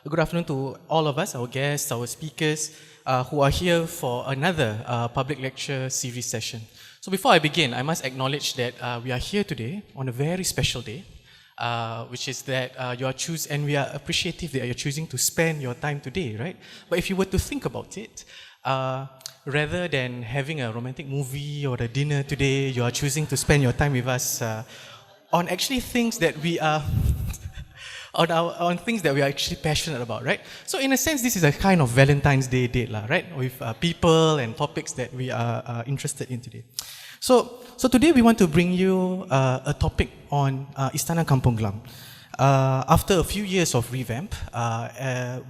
Good afternoon to all of us, our guests, our speakers, who are here for another public lecture series session. So before I begin, I must acknowledge that we are here today on a very special day, which is that and we are appreciative that you're choosing to spend your time today, right? But if you were to think about it, rather than having a romantic movie or a dinner today, you are choosing to spend your time with us on actually things that we are on things that we are actually passionate about, right? So in a sense, this is a kind of Valentine's Day date, right? With people and topics that we are interested in today. So today we want to bring you a topic on Istana Kampong Gelam. After a few years of revamp,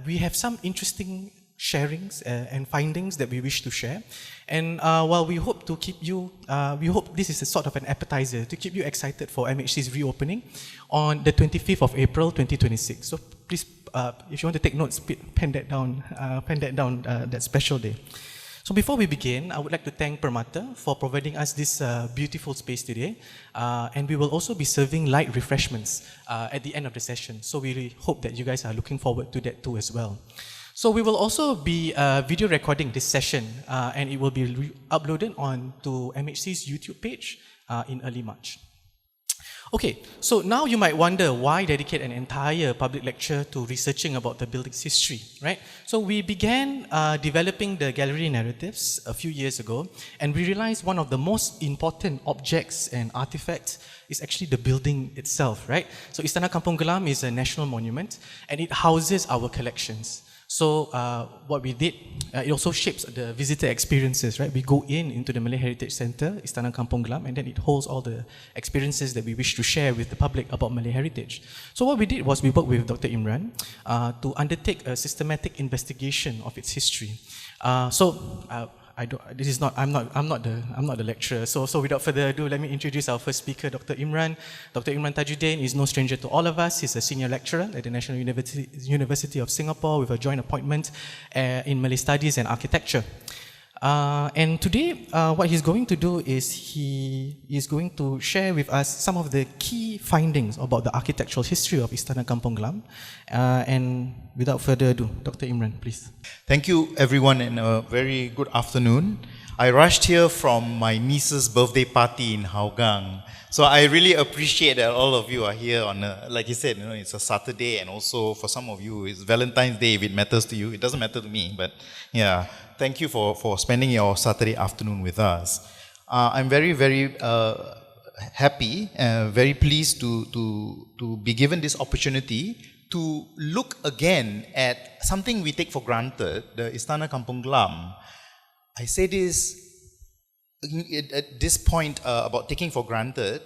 we have some interesting sharings and findings that we wish to share. And while we hope to keep you, we hope this is a sort of an appetizer to keep you excited for MHC's reopening on the 25th of April 2026. So please, if you want to take notes, pen that down, that special day. So before we begin, I would like to thank Permata for providing us this beautiful space today. And we will also be serving light refreshments at the end of the session. So we really hope that you guys are looking forward to that too as well. So we will also be video recording this session and it will be uploaded onto MHC's YouTube page in early March. Okay, so now you might wonder why dedicate an entire public lecture to researching about the building's history, right? So we began developing the gallery narratives a few years ago, and we realized one of the most important objects and artifacts is actually the building itself, right? So Istana Kampong Gelam is a national monument, and it houses our collections. So what we did, it also shapes the visitor experiences, right? We go into the Malay Heritage Centre, Istana Kampong Gelam, and then it holds all the experiences that we wish to share with the public about Malay heritage. So what we did was we worked with Dr. Imran to undertake a systematic investigation of its history. I'm not the lecturer. So without further ado, let me introduce our first speaker, Dr. Imran. Dr. Imran Tajuddin is no stranger to all of us. He's a senior lecturer at the National University of Singapore with a joint appointment in Malay Studies and Architecture. And today, what he's going to do is he is going to share with us some of the key findings about the architectural history of Istana Kampong Gelam. And without further ado, Dr. Imran, please. Thank you, everyone, and a very good afternoon. I rushed here from my niece's birthday party in Hougang. So I really appreciate that all of you are here on, like you said, it's a Saturday, and also for some of you, it's Valentine's Day if it matters to you. It doesn't matter to me, but yeah, thank you for spending your Saturday afternoon with us. I'm very, very happy, very pleased to be given this opportunity to look again at something we take for granted, the Istana Kampong Gelam. I say this at this point about taking it for granted,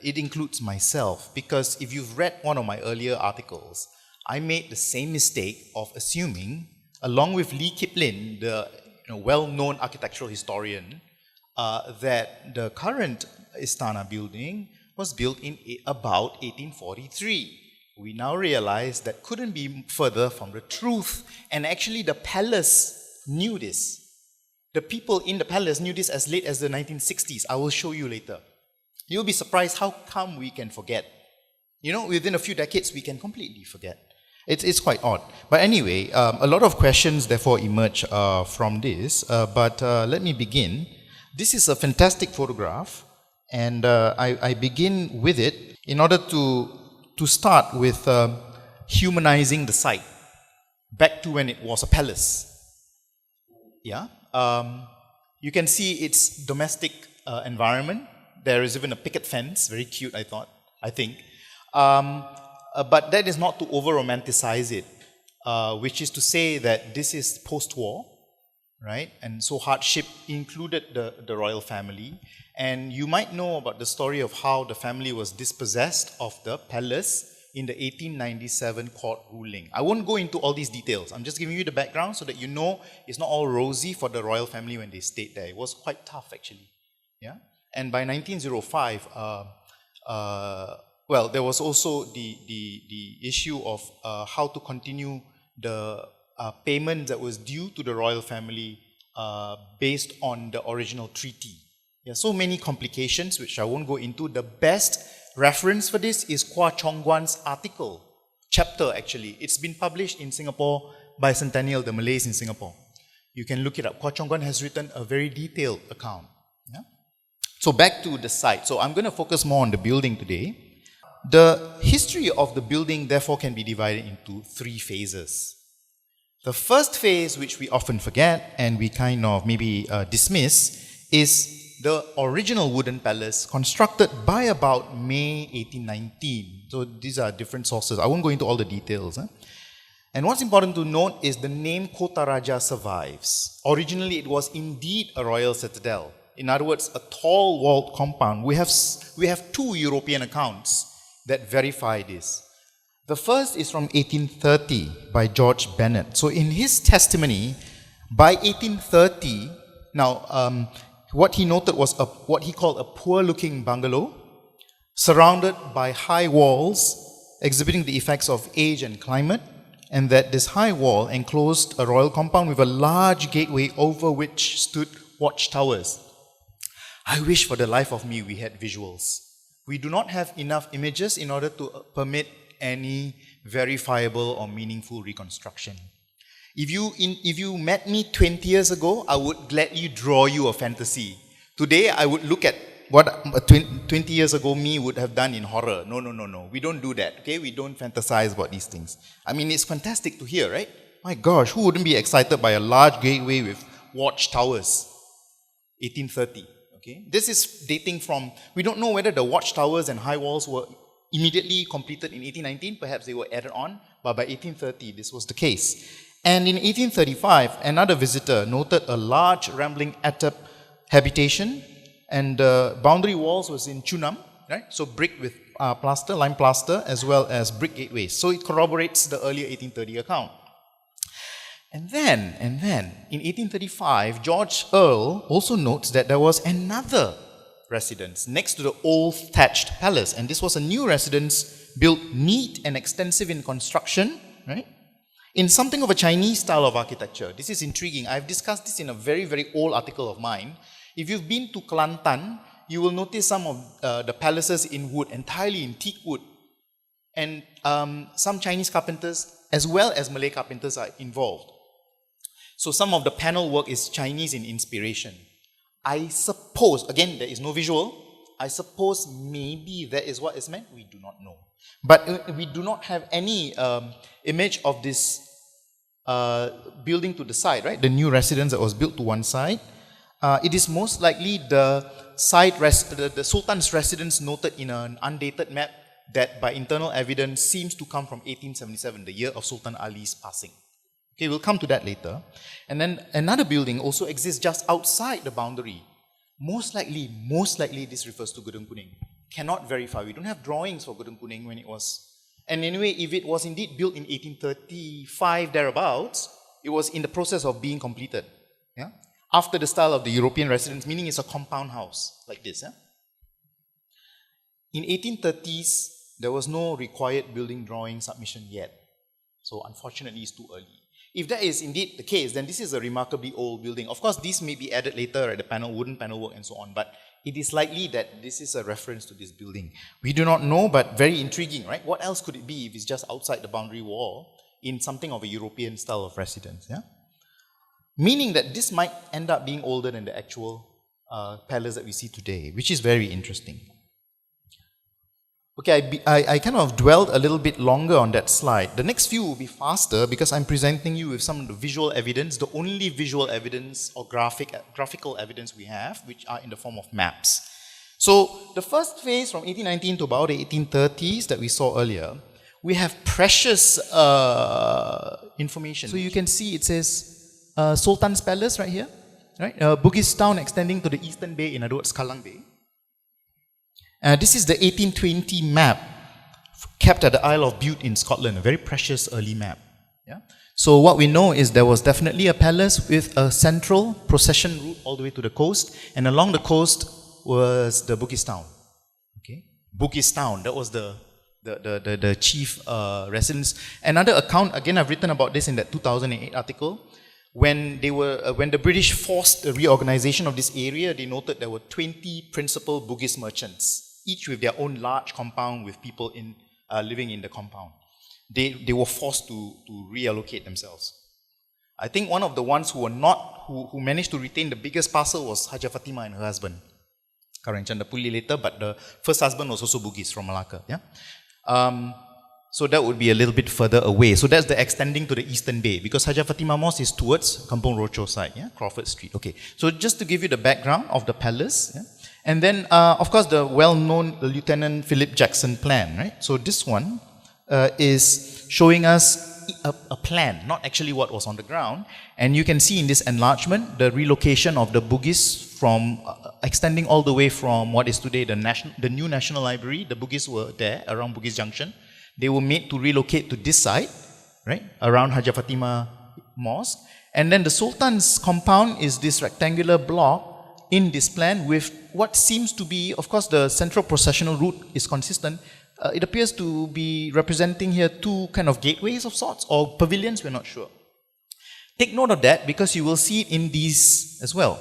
it includes myself, because if you've read one of my earlier articles, I made the same mistake of assuming, along with Lee Kip Lin, the well-known architectural historian, that the current Istana building was built in about 1843. We now realize that couldn't be further from the truth, and actually the palace knew this. The people in the palace knew this as late as the 1960s. I will show you later. You'll be surprised how come we can forget. Within a few decades, we can completely forget. It's quite odd. But anyway, a lot of questions therefore emerge from this. But let me begin. This is a fantastic photograph, and I begin with it in order to start with humanizing the site back to when it was a palace. Yeah. You can see its domestic environment. There is even a picket fence, very cute, I think. But that is not to over-romanticize it, which is to say that this is post-war, right? And so hardship included the royal family. And you might know about the story of how the family was dispossessed of the palace in the 1897 court ruling. I won't go into all these details. I'm just giving you the background so that you know it's not all rosy for the royal family when they stayed there. It was quite tough, actually. Yeah. And by 1905, there was also the issue of how to continue the payment that was due to the royal family based on the original treaty. Yeah, so many complications, which I won't go into. The best reference for this is Kwa Chong Guan's article chapter actually. It's been published in Singapore by Centennial, the Malays in Singapore. You can look it up. Kwa Chong Guan has written a very detailed account. Yeah? So back to the site. So I'm going to focus more on the building today. The history of the building therefore can be divided into 3 phases. The first phase, which we often forget and we kind of maybe dismiss, is the original wooden palace constructed by about May 1819. So these are different sources. I won't go into all the details. And what's important to note is the name Kota Raja survives. Originally, it was indeed a royal citadel. In other words, a tall walled compound. We have 2 European accounts that verify this. The first is from 1830 by George Bennett. So in his testimony, by 1830, now what he noted was what he called a poor-looking bungalow, surrounded by high walls, exhibiting the effects of age and climate, and that this high wall enclosed a royal compound with a large gateway over which stood watchtowers. I wish for the life of me we had visuals. We do not have enough images in order to permit any verifiable or meaningful reconstruction. If you met me 20 years ago, I would gladly draw you a fantasy. Today, I would look at what 20 years ago me would have done in horror. No. We don't do that, okay? We don't fantasize about these things. I mean, it's fantastic to hear, right? My gosh, who wouldn't be excited by a large gateway with watchtowers? 1830, okay? This is dating from, we don't know whether the watchtowers and high walls were immediately completed in 1819. Perhaps they were added on, but by 1830, this was the case. And in 1835, another visitor noted a large rambling atap habitation, and the boundary walls was in chunam, right? So brick with plaster, lime plaster, as well as brick gateways. So it corroborates the earlier 1830 account. And then, in 1835, George Earle also notes that there was another residence next to the old thatched palace, and this was a new residence built neat and extensive in construction, right? In something of a Chinese style of architecture. This is intriguing. I've discussed this in a very, very old article of mine. If you've been to Kelantan, you will notice some of the palaces in wood, entirely in teak wood. And some Chinese carpenters, as well as Malay carpenters, are involved. So some of the panel work is Chinese in inspiration. I suppose, again, there is no visual. I suppose maybe that is what is meant. We do not know. But we do not have any image of this building to the side, right? The new residence that was built to one side. It is most likely the Sultan's residence noted in an undated map that by internal evidence seems to come from 1877, the year of Sultan Ali's passing. Okay, we'll come to that later. And then another building also exists just outside the boundary. Most likely this refers to Gedung Kuning. Cannot verify. We don't have drawings for Gedung Kuning when it was. And anyway, if it was indeed built in 1835 thereabouts, it was in the process of being completed. Yeah? After the style of the European residence, meaning it's a compound house like this. Yeah? In 1830s, there was no required building drawing submission yet. So unfortunately, it's too early. If that is indeed the case, then this is a remarkably old building. Of course, this may be added later, right, the panel, wooden panel work and so on, but it is likely that this is a reference to this building. We do not know, but very intriguing, right? What else could it be if it's just outside the boundary wall in something of a European style of residence, yeah? Meaning that this might end up being older than the actual palace that we see today, which is very interesting. Okay, I kind of dwelled a little bit longer on that slide. The next few will be faster because I'm presenting you with some of the visual evidence, the only visual evidence or graphical evidence we have, which are in the form of maps. So the first phase from 1819 to about the 1830s that we saw earlier, we have precious information. So you can see it says Sultan's Palace right here, right? Bugis Town extending to the Eastern Bay, in other words, Kallang Bay. This is the 1820 map kept at the Isle of Bute in Scotland, a very precious early map. Yeah? So what we know is there was definitely a palace with a central procession route all the way to the coast, and along the coast was the Bugis Town. Okay, Bugis Town, that was the chief residence. Another account, again, I've written about this in that 2008 article. When the British forced the reorganization of this area, they noted there were 20 principal Bugis merchants, each with their own large compound with people living in the compound. they were forced to reallocate themselves. I think one of the ones who managed to retain the biggest parcel was Haja Fatima and her husband. Karen Chandapuli later, but the first husband was also Bugis from Malacca. Yeah. So that would be a little bit further away. So that's the extending to the Eastern Bay, because Haja Fatima Mosque is towards Kampong Rocho side, yeah, Crawford Street. Okay. So just to give you the background of the palace, yeah? And then of course the well-known Lieutenant Philip Jackson plan, right? So this one is showing us a plan, not actually what was on the ground. And you can see in this enlargement the relocation of the Bugis from extending all the way from what is today the new National Library. The Bugis were there around Bugis Junction. They were made to relocate to this side, right, around Haja Fatima Mosque. And then the Sultan's compound is this rectangular block in this plan with what seems to be, of course, the central processional route is consistent. It appears to be representing here two kind of gateways of sorts, or pavilions, we're not sure. Take note of that, because you will see it in these as well.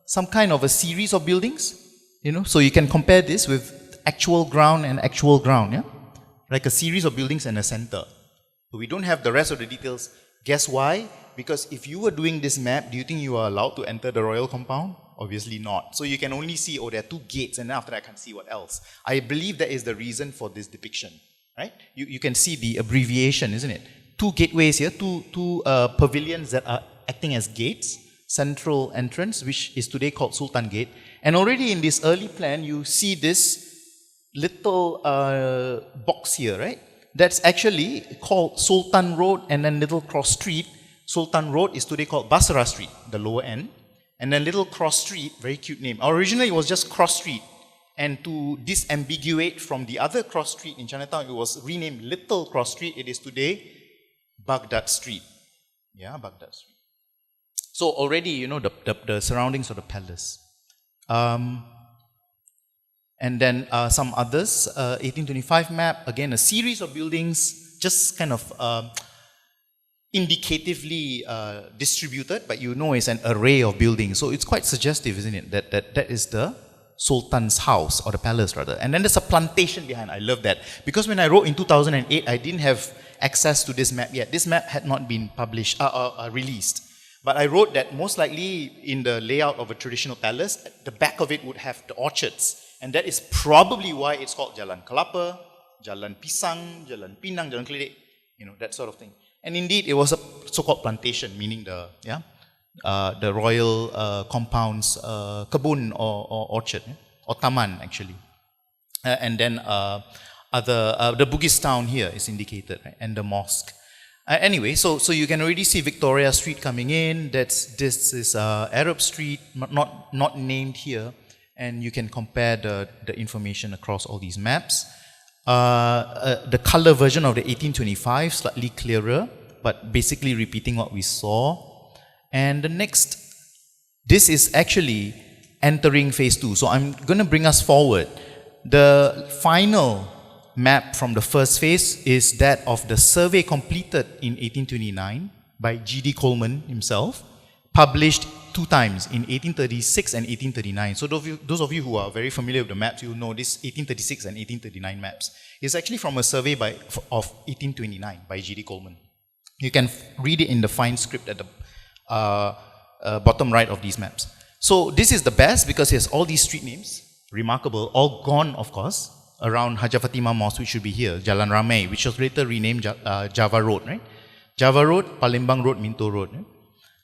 Some kind of a series of buildings, you know, so you can compare this with actual ground and actual ground, yeah? Like a series of buildings and a center. So we don't have the rest of the details. Guess why? Because if you were doing this map, do you think you are allowed to enter the royal compound? Obviously not. So you can only see, oh, there are two gates, and then after that I can see what else. I believe that is the reason for this depiction, right? You can see the abbreviation, isn't it? Two gateways here, two pavilions that are acting as gates, central entrance, which is today called Sultan Gate. And already in this early plan, you see this little box here, right? That's actually called Sultan Road and then Little Cross Street. Sultan Road is today called Basra Street, the lower end. And then Little Cross Street, very cute name. Originally it was just Cross Street. And to disambiguate from the other cross street in Chinatown, it was renamed Little Cross Street. It is today Baghdad Street. Yeah, Baghdad Street. So already, you know, the surroundings of the palace. And then some others, 1825 map, again a series of buildings, just kind of indicatively distributed, but you know it's an array of buildings. So it's quite suggestive, isn't it, that is the Sultan's house, or the palace rather. And then there's a plantation behind. I love that. Because when I wrote in 2008, I didn't have access to this map yet. This map had not been published, released. But I wrote that most likely in the layout of a traditional palace, the back of it would have the orchards. And that is probably why it's called Jalan Kelapa, Jalan Pisang, Jalan Pinang, Jalan Keledek, you know, that sort of thing. And indeed, it was a so-called plantation, meaning the royal compounds, kebun or orchard, or taman actually. And then the Bugis town here is indicated, right? And the mosque. Anyway, so you can already see Victoria Street coming in. This is Arab Street, not named here, and you can compare the information across all these maps. The color version of the 1825, slightly clearer, but basically repeating what we saw. And the next, this is actually entering phase 2. So I'm going to bring us forward. The final map from the first phase is that of the survey completed in 1829 by G.D. Coleman himself, published 2 times in 1836 and 1839. So those of you who are very familiar with the maps, you'll know this 1836 and 1839 maps. It's actually from a survey of 1829 by G.D. Coleman. You can read it in the fine script at the bottom right of these maps. So this is the best because it has all these street names, remarkable, all gone of course, around Haja Fatima Mosque, which should be here, Jalan Ramai, which was later renamed Java Road, right? Java Road, Palembang Road, Minto Road. Right?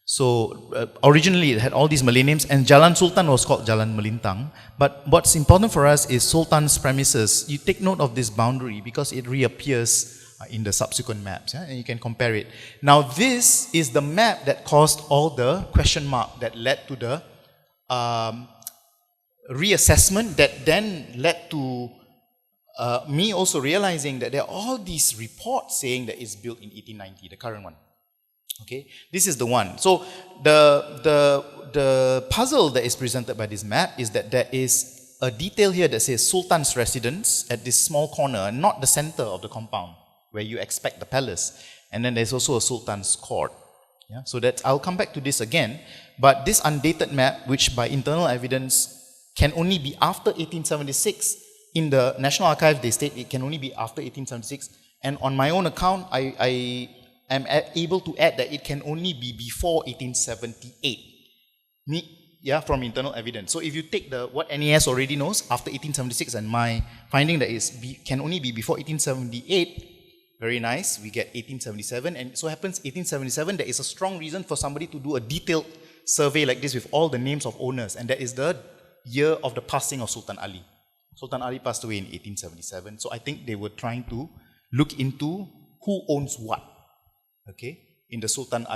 So originally it had all these Malay names, and Jalan Sultan was called Jalan Melintang. But what's important for us is Sultan's premises. You take note of this boundary because it reappears in the subsequent maps, yeah? And you can compare it. Now this is the map that caused all the question mark that led to the reassessment that then led to me also realizing that there are all these reports saying that it's built in 1890, the current one. Okay, this is the one. So the puzzle that is presented by this map is that there is a detail here that says Sultan's residence at this small corner, not the center of the compound where you expect the palace. And then there's also a Sultan's court. Yeah? So that I'll come back to this again. But this undated map, which by internal evidence can only be after 1876, in the National Archives they state it can only be after 1876, And on my own account, I am able to add that it can only be before 1878. From internal evidence. So if you take what NAS already knows after 1876 and my finding that can only be before 1878, very nice, we get 1877, and so happens 1877, there is a strong reason for somebody to do a detailed survey like this with all the names of owners, and that is the year of the passing of Sultan Ali. Sultan Ali passed away in 1877, so I think they were trying to look into who owns what, okay, in the Sultan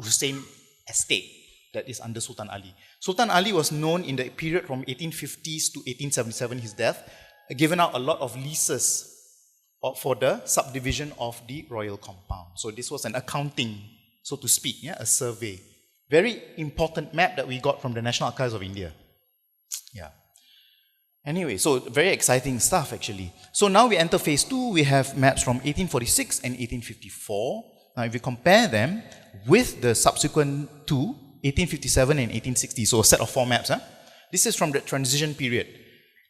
Hussein estate that is under Sultan Ali. Sultan Ali was known in the period from 1850s to 1877, his death, given out a lot of leases for the subdivision of the royal compound. So this was an accounting, so to speak, a survey. Very important map that we got from the National Archives of India. Yeah. Anyway, so very exciting stuff actually. So now we enter phase 2, we have maps from 1846 and 1854. Now if we compare them with the subsequent two, 1857 and 1860, so a set of 4 maps. This is from the transition period.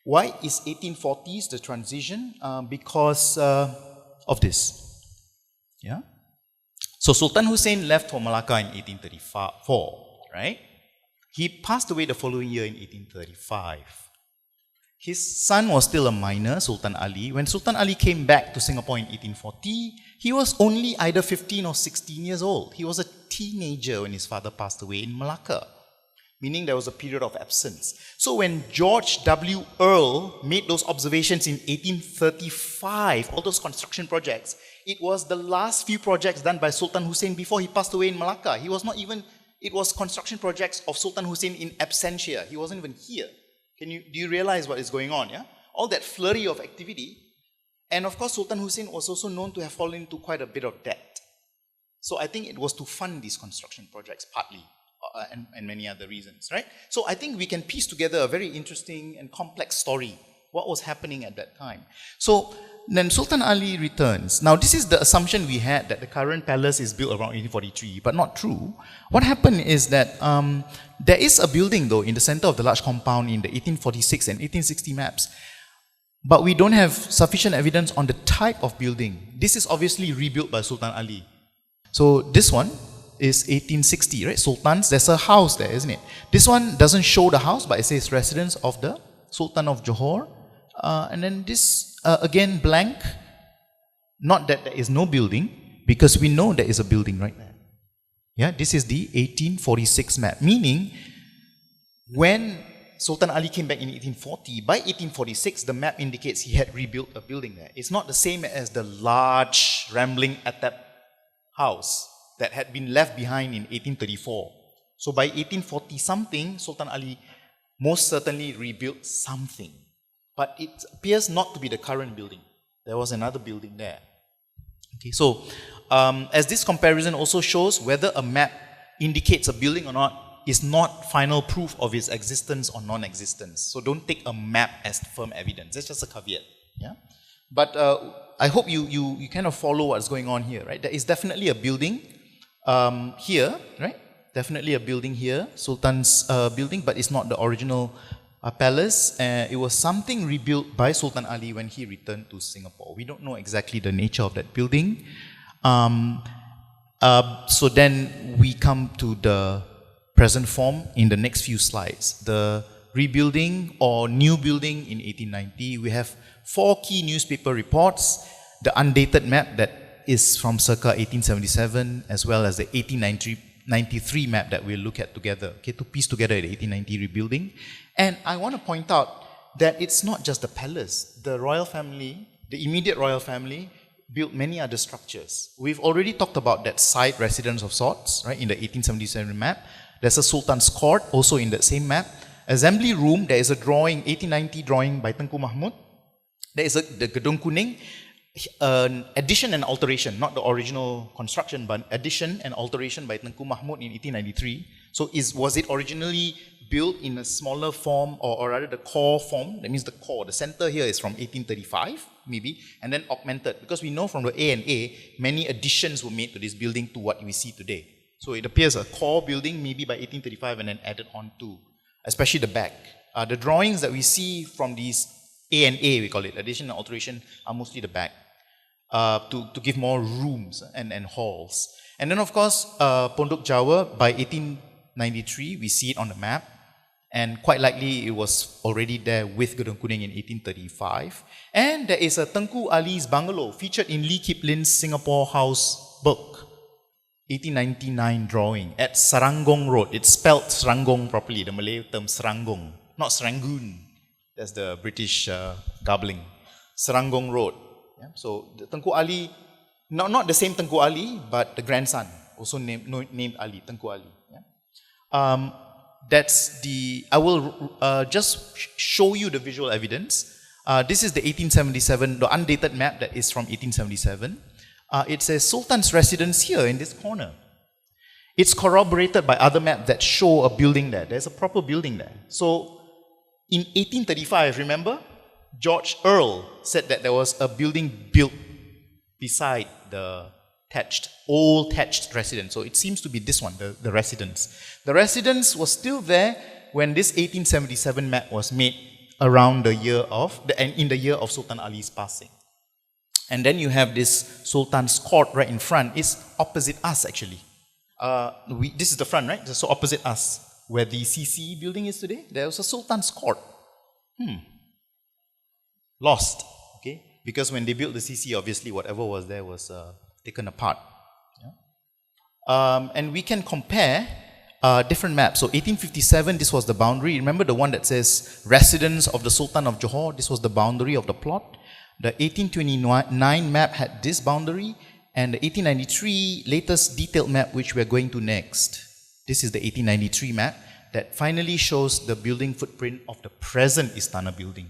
Why is 1840s the transition? Because of this. Yeah. So Sultan Hussein left for Malacca in 1834, right? He passed away the following year in 1835. His son was still a minor, Sultan Ali. When Sultan Ali came back to Singapore in 1840, he was only either 15 or 16 years old. He was a teenager when his father passed away in Malacca, meaning there was a period of absence. So when George W. Earle made those observations in 1835, all those construction projects, it was the last few projects done by Sultan Hussein before he passed away in Malacca. It was construction projects of Sultan Hussein in absentia. He wasn't even here. Do you realize what is going on, yeah? All that flurry of activity. And of course, Sultan Hussein was also known to have fallen into quite a bit of debt. So I think it was to fund these construction projects partly, and many other reasons, right? So I think we can piece together a very interesting and complex story, what was happening at that time. So then Sultan Ali returns. Now this is the assumption we had, that the current palace is built around 1843, but not true. What happened is that there is a building though in the center of the large compound in the 1846 and 1860 maps, but we don't have sufficient evidence on the type of building. This is obviously rebuilt by Sultan Ali. So this one is 1860, right? Sultans, there's a house there, isn't it? This one doesn't show the house, but it says residence of the Sultan of Johor. And then this, again, blank. Not that there is no building, because we know there is a building right there. Yeah, this is the 1846 map, meaning when Sultan Ali came back in 1840, by 1846, the map indicates he had rebuilt a building there. It's not the same as the large, rambling Atap house that had been left behind in 1834. So by 1840 something, Sultan Ali most certainly rebuilt something. But it appears not to be the current building. There was another building there. Okay, so as this comparison also shows, whether a map indicates a building or not is not final proof of its existence or non-existence. So don't take a map as firm evidence. That's just a caveat. Yeah. But I hope you kind of follow what's going on here, right? There is definitely a building here, right? Definitely a building here, Sultan's building, but it's not the original palace. It was something rebuilt by Sultan Ali when he returned to Singapore. We don't know exactly the nature of that building. So then we come to the present form in the next few slides. The rebuilding or new building in 1890. We have 4 key newspaper reports, the undated map that is from circa 1877, as well as the 1893 map that we'll look at together, okay, to piece together the 1890 rebuilding. And I want to point out that it's not just the palace. The royal family, the immediate royal family, built many other structures. We've already talked about that side residence of sorts, right, in the 1877 map. There's a Sultan's court, also in that same map. Assembly room, there is a drawing, 1890 drawing by Tengku Mahmud. There is the Gedung Kuning, an addition and alteration, not the original construction, but addition and alteration by Tengku Mahmud in 1893. So was it originally built in a smaller form, or rather the core form? That means the core, the center here is from 1835, maybe, and then augmented. Because we know from the A&A, many additions were made to this building to what we see today. So it appears a core building maybe by 1835 and then added on to, especially the back. The drawings that we see from these A and A, we call it. Addition and alteration are mostly the back, to give more rooms and halls. And then, of course, Pondok Jawa, by 1893, we see it on the map. And quite likely, it was already there with Gedung Kuning in 1835. And there is a Tengku Ali's bungalow featured in Lee Kip Lin's Singapore House book, 1899 drawing, at Serangong Road. It's spelled Serangong properly, the Malay term Serangong, not Serangoon. That's the British garbling. Serangong Road. Yeah? So the Tengku Ali, not the same Tengku Ali, but the grandson, also named Ali, Tengku Ali. Yeah? I will just show you the visual evidence. This is the 1877, the undated map that is from 1877. It says Sultan's residence here in this corner. It's corroborated by other maps that show a building there. There's a proper building there. So in 1835, remember, George Earle said that there was a building built beside the old thatched residence. So it seems to be this one, the residence. The residence was still there when this 1877 map was made around in the year of Sultan Ali's passing. And then you have this Sultan's court right in front. It's opposite us, actually. This is the front, right? So opposite us, where the CC building is today, there was a Sultan's court. Lost, okay? Because when they built the CC, obviously whatever was there was taken apart. Yeah? And we can compare different maps. So 1857, this was the boundary. Remember the one that says residence of the Sultan of Johor? This was the boundary of the plot. The 1829 map had this boundary, and the 1893 latest detailed map, which we're going to next. This is the 1893 map that finally shows the building footprint of the present Istana building,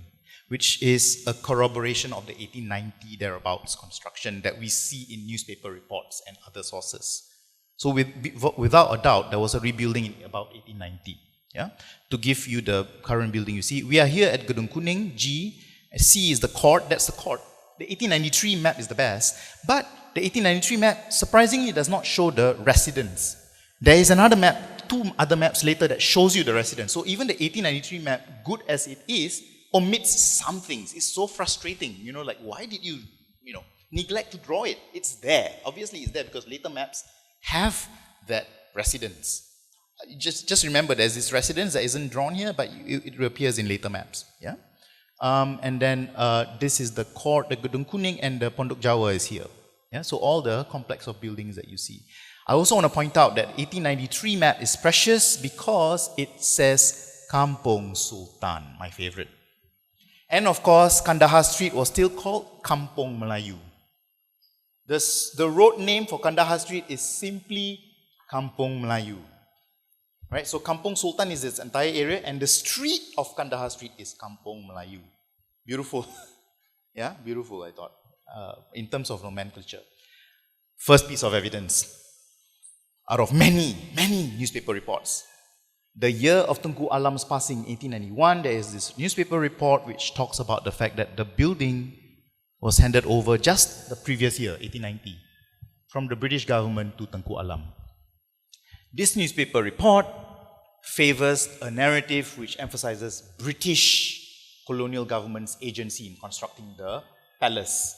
which is a corroboration of the 1890 thereabouts construction that we see in newspaper reports and other sources. So without a doubt, there was a rebuilding in about 1890, yeah, to give you the current building you see. We are here at Gedung Kuning, G. C is the court, that's the court. The 1893 map is the best, but the 1893 map surprisingly does not show the residence. There is another map, two other maps later that shows you the residence. So even the 1893 map, good as it is, omits some things. It's so frustrating, like why did you, neglect to draw it? It's there. Obviously it's there because later maps have that residence. Just remember there's this residence that isn't drawn here, but it reappears in later maps. Yeah. And then this is the court, the Gedung Kuning, and the Pondok Jawa is here. Yeah, so all the complex of buildings that you see. I also want to point out that 1893 map is precious because it says Kampong Sultan, my favorite. And of course, Kandahar Street was still called Kampong Melayu. The road name for Kandahar Street is simply Kampong Melayu. Right, so Kampong Sultan is its entire area, and the street of Kandahar Street is Kampong Melayu. Beautiful. Yeah, beautiful, I thought, in terms of nomenclature. First piece of evidence, out of many, many newspaper reports. The year of Tengku Alam's passing, 1891, there is this newspaper report which talks about the fact that the building was handed over just the previous year, 1890, from the British government to Tengku Alam. This newspaper report favors a narrative which emphasizes British colonial government's agency in constructing the palace.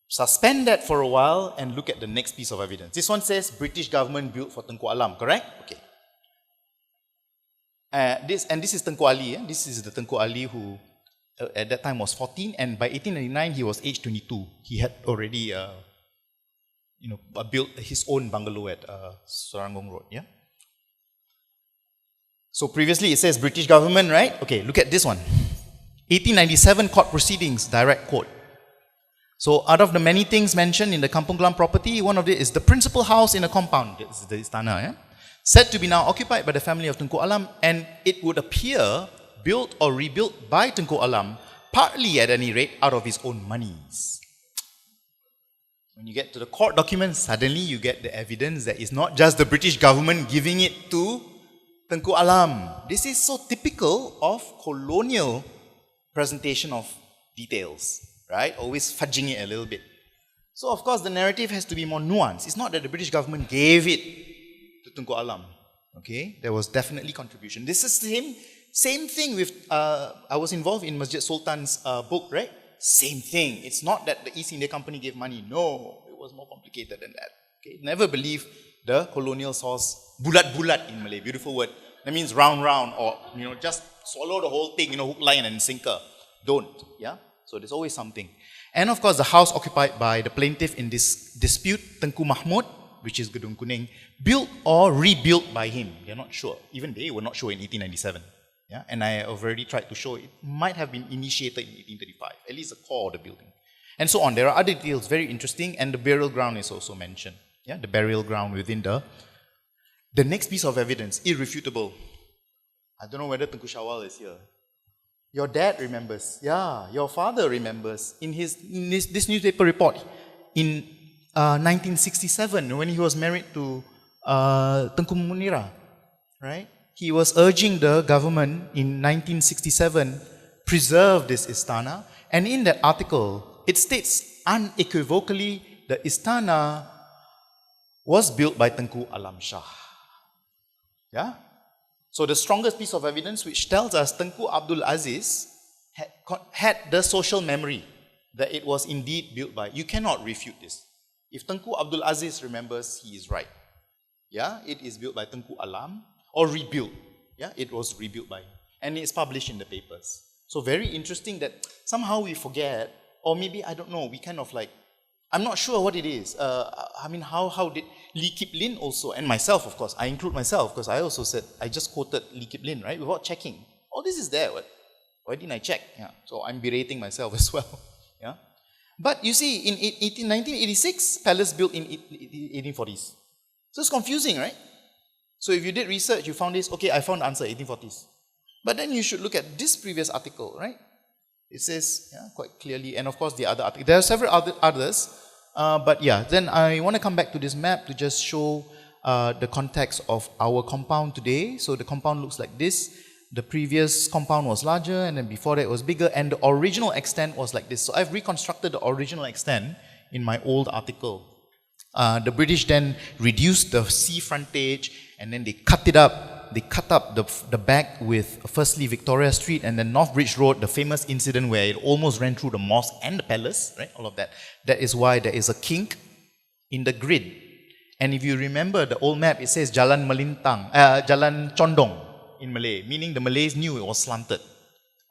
Suspend that for a while and look at the next piece of evidence. This one says British government built for Tengku Alam, correct? Okay. This is Tengku Ali. This is the Tengku Ali who at that time was 14, and by 1899 he was age 22. He had already built his own bungalow at Serangong Road, yeah? So previously it says British government, right? Okay, look at this one. 1897 court proceedings, direct quote. So out of the many things mentioned in the Kampong Gelam property, one of it is the principal house in a compound, this is the Istana, yeah? Said to be now occupied by the family of Tengku Alam, and it would appear built or rebuilt by Tengku Alam, partly at any rate out of his own monies. When you get to the court documents, suddenly you get the evidence that it's not just the British government giving it to Tengku Alam. This is so typical of colonial presentation of details, right? Always fudging it a little bit. So of course the narrative has to be more nuanced. It's not that the British government gave it to Tengku Alam. Okay? There was definitely contribution. This is the Same thing with, I was involved in Masjid Sultan's book, right? Same thing. It's not that the East India Company gave money. No, it was more complicated than that. Okay? Never believe the colonial source, bulat-bulat in Malay, beautiful word. That means round, round, or, just swallow the whole thing, hook, line, and sinker. Don't, yeah? So there's always something. And of course, the house occupied by the plaintiff in this dispute, Tengku Mahmud, which is Gedung Kuning, built or rebuilt by him. They're not sure. Even they were not sure in 1897. Yeah? And I have already tried to show it might have been initiated in 1835, at least the core of the building. And so on. There are other details, very interesting, and the burial ground is also mentioned. Yeah? The burial ground within the next piece of evidence, irrefutable. I don't know whether Tengku Syawal is here. Your dad remembers. Yeah, your father remembers. In this newspaper report, in 1967, when he was married to Tengku Munira, right? He was urging the government in 1967, preserve this istana. And in that article, it states unequivocally, the istana was built by Tengku Alam Shah. Yeah? So the strongest piece of evidence which tells us Tengku Abdul Aziz had the social memory that it was indeed built by. You cannot refute this. If Tengku Abdul Aziz remembers, he is right. Yeah, it is built by Tengku Alam or rebuilt. Yeah, it was rebuilt by him. And it's published in the papers. So very interesting that somehow we forget, or maybe, I don't know, we kind of like, I'm not sure what it is. How did Lee Kip Lin also, and myself, of course, I include myself, because I also said, I just quoted Lee Kip Lin, right, without checking. All this is there, why didn't I check? Yeah. So I'm berating myself as well. Yeah. But you see, in 1986, palace built in 1840s. So it's confusing, right? So if you did research, you found this, okay, I found the answer, 1840s. But then you should look at this previous article, right? It says, yeah, quite clearly, and of course the other article. There are several others, but yeah, then I want to come back to this map to just show the context of our compound today. So the compound looks like this. The previous compound was larger, and then before that it was bigger, and the original extent was like this. So I've reconstructed the original extent in my old article. The British then reduced the sea frontage, and then they cut it up. They cut up the back with firstly Victoria Street and then North Bridge Road, the famous incident where it almost ran through the mosque and the palace, right? All of that. That is why there is a kink in the grid. And if you remember the old map, it says Jalan Melintang, Jalan Condong in Malay, meaning the Malays knew it was slanted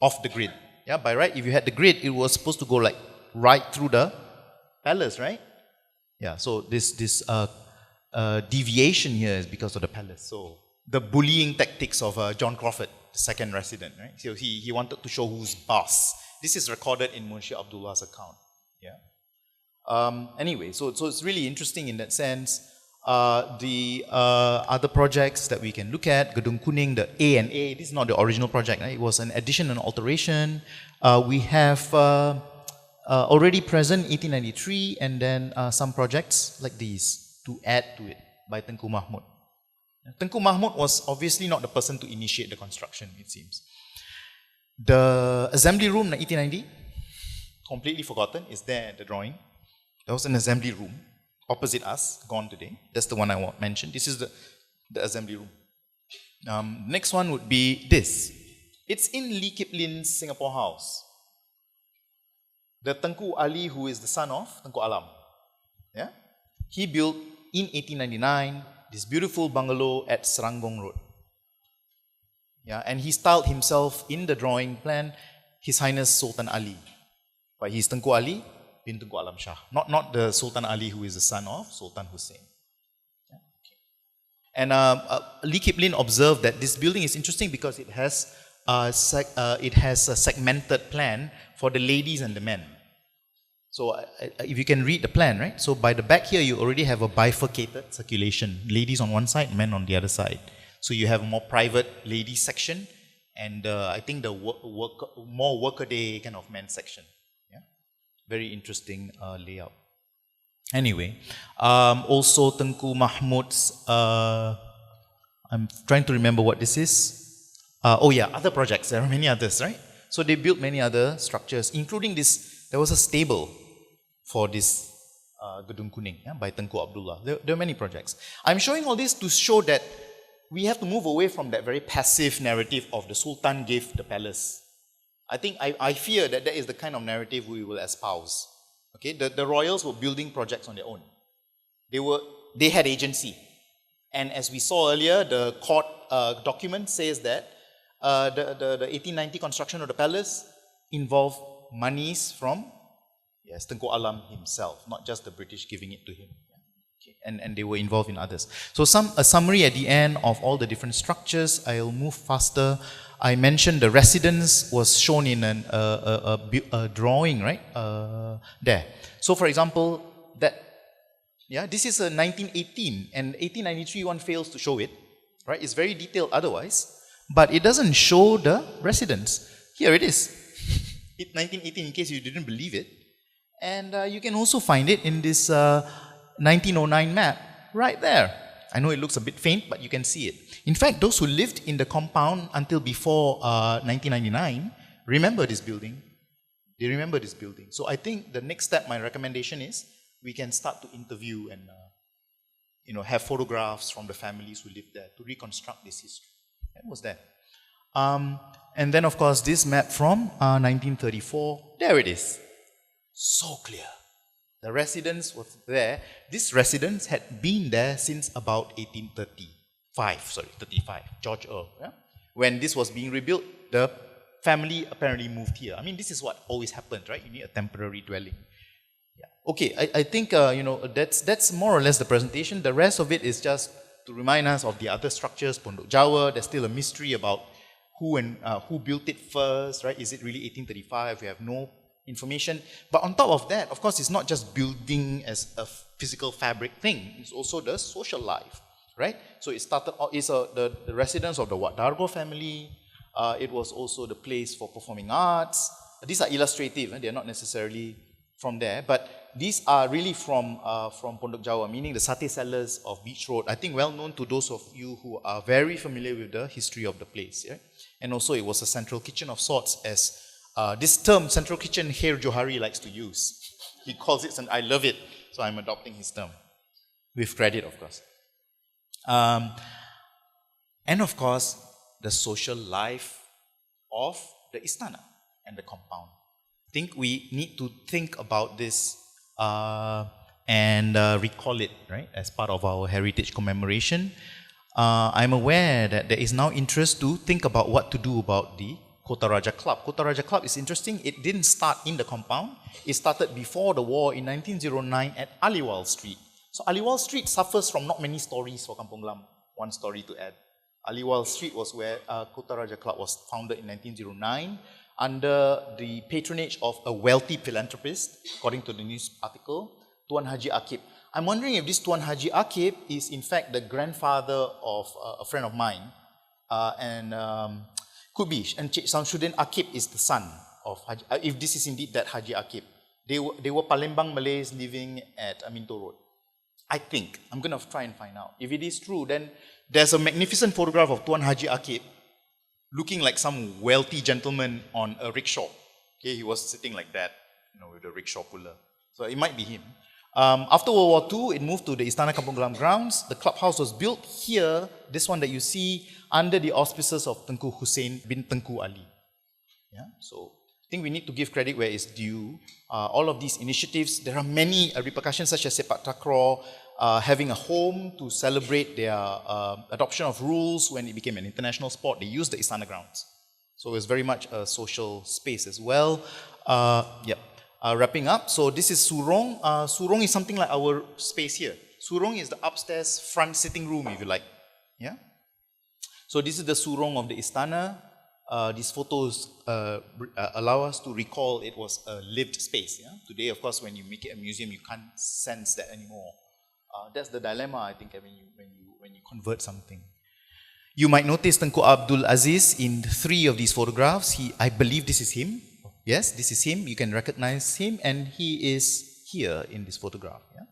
off the grid. Yeah, by right, if you had the grid, it was supposed to go like right through the palace, right? Yeah, so this deviation here is because of the palace. So the bullying tactics of John Crawford, the second resident, right? So he wanted to show who's boss. This is recorded in Munshi Abdullah's account. Yeah. Anyway, so it's really interesting in that sense. The other projects that we can look at, Gedung Kuning, the A&A, this is not the original project, right? It was an addition and alteration. We have already present 1893, and then some projects like these to add to it by Tengku Mahmud. Tengku Mahmud was obviously not the person to initiate the construction, it seems. The assembly room in 1890, completely forgotten, is there in the drawing. There was an assembly room opposite us, gone today. That's the one I mentioned. This is the assembly room. Next one would be this. It's in Lee Kip Lin's Singapore House. The Tengku Ali, who is the son of Tengku Alam, yeah, he built in 1899 this beautiful bungalow at Serangoon Road. Yeah, and he styled himself in the drawing plan His Highness Sultan Ali. But he's Tengku Ali bin Tengku Alam Shah, not the Sultan Ali who is the son of Sultan Hussein. Yeah, okay. And Lee Kip Lin observed that this building is interesting because it has a segmented plan for the ladies and the men. So if you can read the plan, right? So by the back here, you already have a bifurcated circulation. Ladies on one side, men on the other side. So you have a more private ladies section, and I think the more workaday kind of men's section. Yeah, very interesting layout. Anyway, also Tengku Mahmud's, I'm trying to remember what this is. Oh yeah, other projects. There are many others, right? So they built many other structures, including this. There was a stable for this Gedung Kuning, yeah, by Tengku Abdullah. There are many projects. I'm showing all this to show that we have to move away from that very passive narrative of the Sultan gave the palace. I fear that is the kind of narrative we will espouse. Okay, the royals were building projects on their own. They had agency. And as we saw earlier, the court document says that the 1890 construction of the palace involved monies from Tengku Alam himself, not just the British giving it to him. Okay. And they were involved in others. So a summary at the end of all the different structures. I'll move faster. I mentioned the residence was shown in a drawing, right? There. So for example, this is a 1918, and 1893 one fails to show it, right? It's very detailed otherwise, but it doesn't show the residence. Here it is, 1918, in case you didn't believe it. And you can also find it in this 1909 map, right there. I know it looks a bit faint, but you can see it. In fact, those who lived in the compound until before 1999 remember this building. They remember this building. So I think the next step, my recommendation is, we can start to interview and have photographs from the families who lived there to reconstruct this history. That was that. And then, of course, this map from 1934. There it is. So clear. The residence was there. This residence had been there since about 35, George Earl. Yeah? When this was being rebuilt, the family apparently moved here. I mean, this is what always happens, right? You need a temporary dwelling. Okay, I think that's more or less the presentation. The rest of it is just to remind us of the other structures. Pondok Jawa, there's still a mystery about who built it first, right? Is it really 1835? We have no information. But on top of that, of course, it's not just building as a physical fabric thing. It's also the social life, right? So it started. It's the residence of the Wat Dargo family. It was also the place for performing arts. These are illustrative. They are not necessarily from there, but these are really from Pondok Jawa, meaning the satay sellers of Beach Road. I think well known to those of you who are very familiar with the history of the place. Yeah? And also it was a central kitchen of sorts, as this term, central kitchen, Khair Johari likes to use. He calls it, and I love it, so I'm adopting his term. With credit, of course. And of course, the social life of the Istana and the compound. I think we need to think about this and recall it, right, as part of our heritage commemoration. I'm aware that there is now interest to think about what to do about the Kota Raja Club. Kota Raja Club is interesting. It didn't start in the compound. It started before the war in 1909 at Aliwal Street. So Aliwal Street suffers from not many stories for Kampong Gelam. One story to add. Aliwal Street was where Kota Raja Club was founded in 1909 under the patronage of a wealthy philanthropist, according to the news article, Tuan Haji Akib. I'm wondering if this Tuan Haji Akib is in fact the grandfather of a friend of mine, and could be. And Encik Samsudin Akib is the son of Haji, if this is indeed that Haji Akib. They were Palembang Malays living at Aminto Road. I think. I'm going to try and find out. If it is true, then there's a magnificent photograph of Tuan Haji Akib looking like some wealthy gentleman on a rickshaw. Okay, he was sitting like that, with a rickshaw puller. So it might be him. After World War II, it moved to the Istana Kampong Gelam grounds. The clubhouse was built here, this one that you see, under the auspices of Tengku Hussein bin Tengku Ali. Yeah, so I think we need to give credit where it's due. All of these initiatives, there are many repercussions, such as Sepak Takraw, having a home to celebrate their adoption of rules when it became an international sport. They used the Istana grounds. So it's very much a social space as well. Wrapping up, so this is Surong. Surong is something like our space here. Surong is the upstairs front sitting room, if you like. Yeah. So this is the Surong of the Istana. These photos allow us to recall it was a lived space. Yeah? Today, of course, when you make it a museum, you can't sense that anymore. That's the dilemma, I think, when you convert something. You might notice Tengku Abdul Aziz in 3 of these photographs. I believe this is him. Yes, this is him. You can recognize him, and he is here in this photograph. Yeah?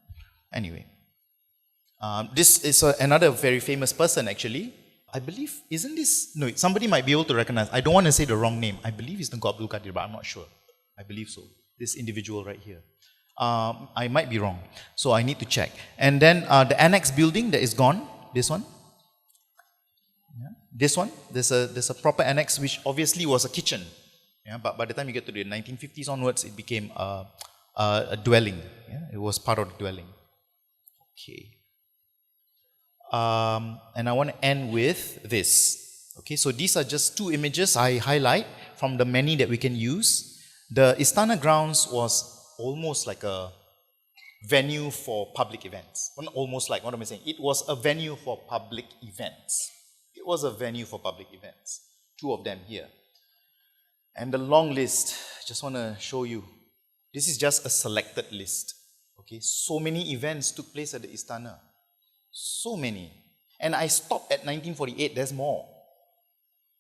Anyway, this is another very famous person, actually. I believe, isn't this? No, somebody might be able to recognize. I don't want to say the wrong name. I believe it's Tengku Abdul Qadir, but I'm not sure. I believe so. This individual right here. I might be wrong, so I need to check. And then the annex building that is gone, this one. This one, there's a proper annex which obviously was a kitchen. Yeah, but by the time you get to the 1950s onwards, it became a dwelling. Yeah, it was part of the dwelling. Okay. And I want to end with this. Okay, so these are just two images I highlight from the many that we can use. The Istana grounds was almost like a venue for public events. Well, not almost like, what am I saying? It was a venue for public events. It was a venue for public events. Two of them here. And the long list, just want to show you. This is just a selected list. Okay, so many events took place at the Istana. So many. And I stopped at 1948, there's more.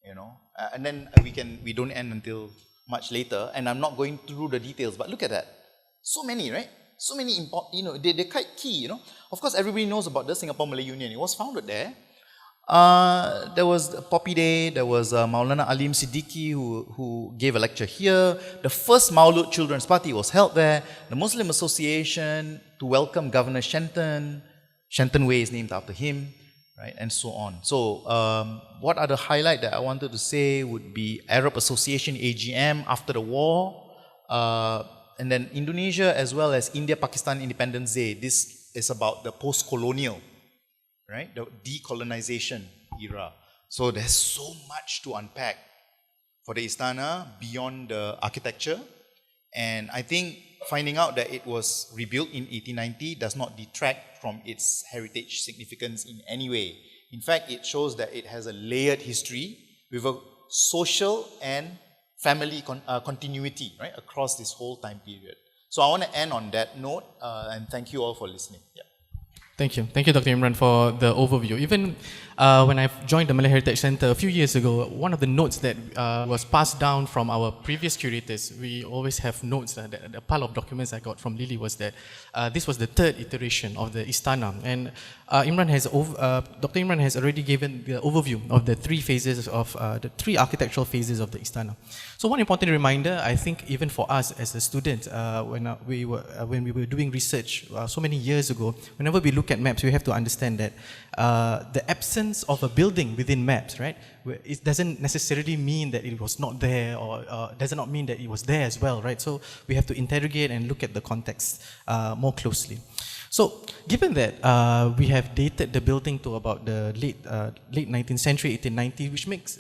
You know, and then we don't end until much later, and I'm not going through the details, but look at that. So many, right? So many important, you know, they're quite key, you know. Of course, everybody knows about the Singapore Malay Union. It was founded there. There was Poppy Day, there was Maulana Alim Siddiqui who gave a lecture here. The first Maulud Children's Party was held there. The Muslim Association to welcome Governor Shenton. Shenton Way is named after him. Right, and so on. So, what are the highlight that I wanted to say would be Arab Association AGM after the war, and then Indonesia as well as India-Pakistan Independence Day. This is about the post-colonial, right, the decolonization era. So there's so much to unpack for the Istana beyond the architecture, and I think finding out that it was rebuilt in 1890 does not detract from its heritage significance in any way. In fact, it shows that it has a layered history with a social and family continuity, right, across this whole time period. So I want to end on that note, and thank you all for listening. Yeah. Thank you, Dr. Imran, for the overview. Even when I joined the Malay Heritage Centre a few years ago, one of the notes that was passed down from our previous curators, we always have notes. The pile of documents I got from Lily was that this was the third iteration of the Istana, and Dr. Imran has already given the overview of the three phases of the three architectural phases of the Istana. So one important reminder, I think, even for us as a student, when we were doing research so many years ago, whenever we look at maps, we have to understand that the absence of a building within maps, right, it doesn't necessarily mean that it was not there, or does not mean that it was there as well, right? So we have to interrogate and look at the context more closely. So, given that we have dated the building to about the late 19th century, 1890,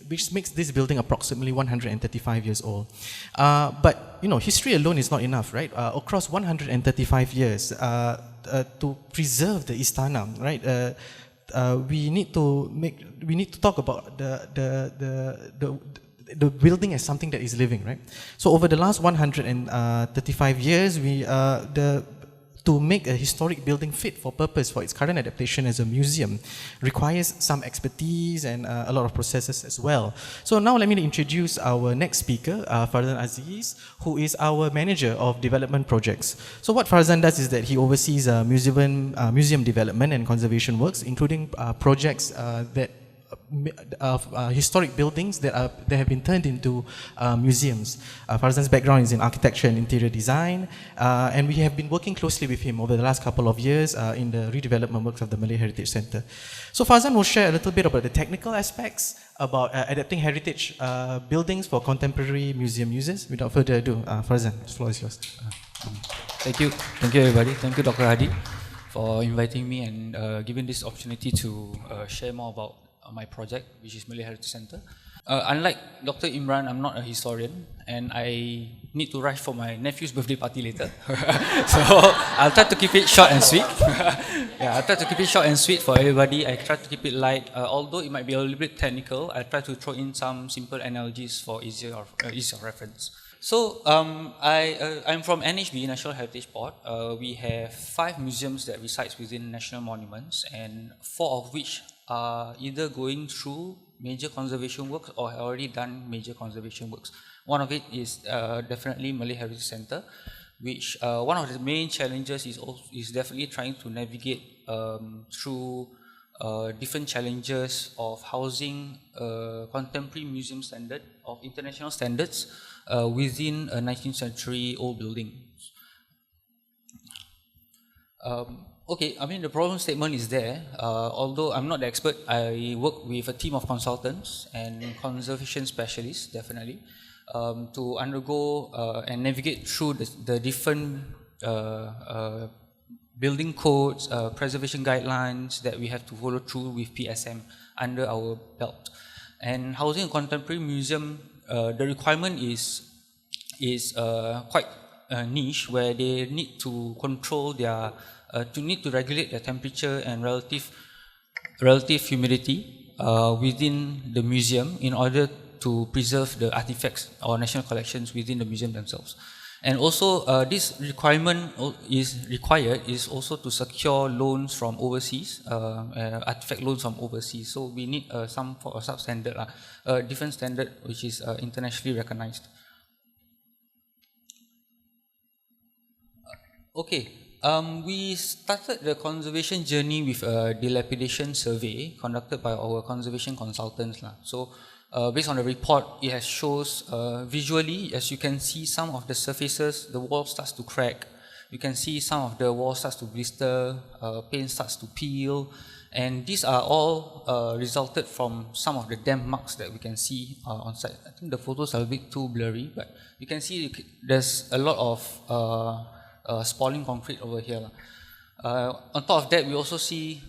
which makes this building approximately 135 years old. But you know, history alone is not enough, right? Across 135 years, to preserve the Istana, right? We need to talk about the building as something that is living, right? So over the last 135 years, to make a historic building fit for purpose for its current adaptation as a museum requires some expertise and a lot of processes as well. So now let me introduce our next speaker, Farzan Aziz, who is our manager of development projects. So what Farzan does is that he oversees museum development and conservation works, including projects that historic buildings that have been turned into museums. Farzan's background is in architecture and interior design, and we have been working closely with him over the last couple of years in the redevelopment works of the Malay Heritage Centre. So Farzan will share a little bit about the technical aspects about adapting heritage buildings for contemporary museum users. Without further ado, Farzan, the floor is yours. Thank you everybody. Thank you, Dr. Hadi, for inviting me and giving this opportunity to share more about my project, which is Malay Heritage Centre. Unlike Dr. Imran, I'm not a historian, and I need to rush for my nephew's birthday party later. So I'll try to keep it short and sweet. Yeah, I'll try to keep it short and sweet for everybody. I try to keep it light, although it might be a little bit technical. I try to throw in some simple analogies for ease of reference. So I'm from NHB, National Heritage Board. We have 5 museums that resides within national monuments, and 4 of which are either going through major conservation works or have already done major conservation works. One of it is definitely Malay Heritage Centre, which one of the main challenges is definitely trying to navigate through different challenges of housing contemporary museum standard of international standards within a 19th century old building. Okay, I mean the problem statement is there. Although I'm not the expert, I work with a team of consultants and conservation specialists, definitely, to undergo and navigate through the different building codes, preservation guidelines that we have to follow through with PSM under our belt. And Housing and Contemporary Museum, the requirement is quite niche, where they need to control their need to regulate the temperature and relative humidity within the museum in order to preserve the artifacts or national collections within the museum themselves. And also this requirement is also to secure loans from overseas, artifact loans from overseas. So we need some for a substandard, a different standard which is internationally recognized. Okay. We started the conservation journey with a dilapidation survey conducted by our conservation consultants. So, based on the report, it shows visually, as you can see, some of the surfaces, the wall starts to crack. You can see some of the wall starts to blister, paint starts to peel, and these are all resulted from some of the damp marks that we can see on site. I think the photos are a bit too blurry, but you can see there's a lot of spalling concrete over here. On top of that, we also see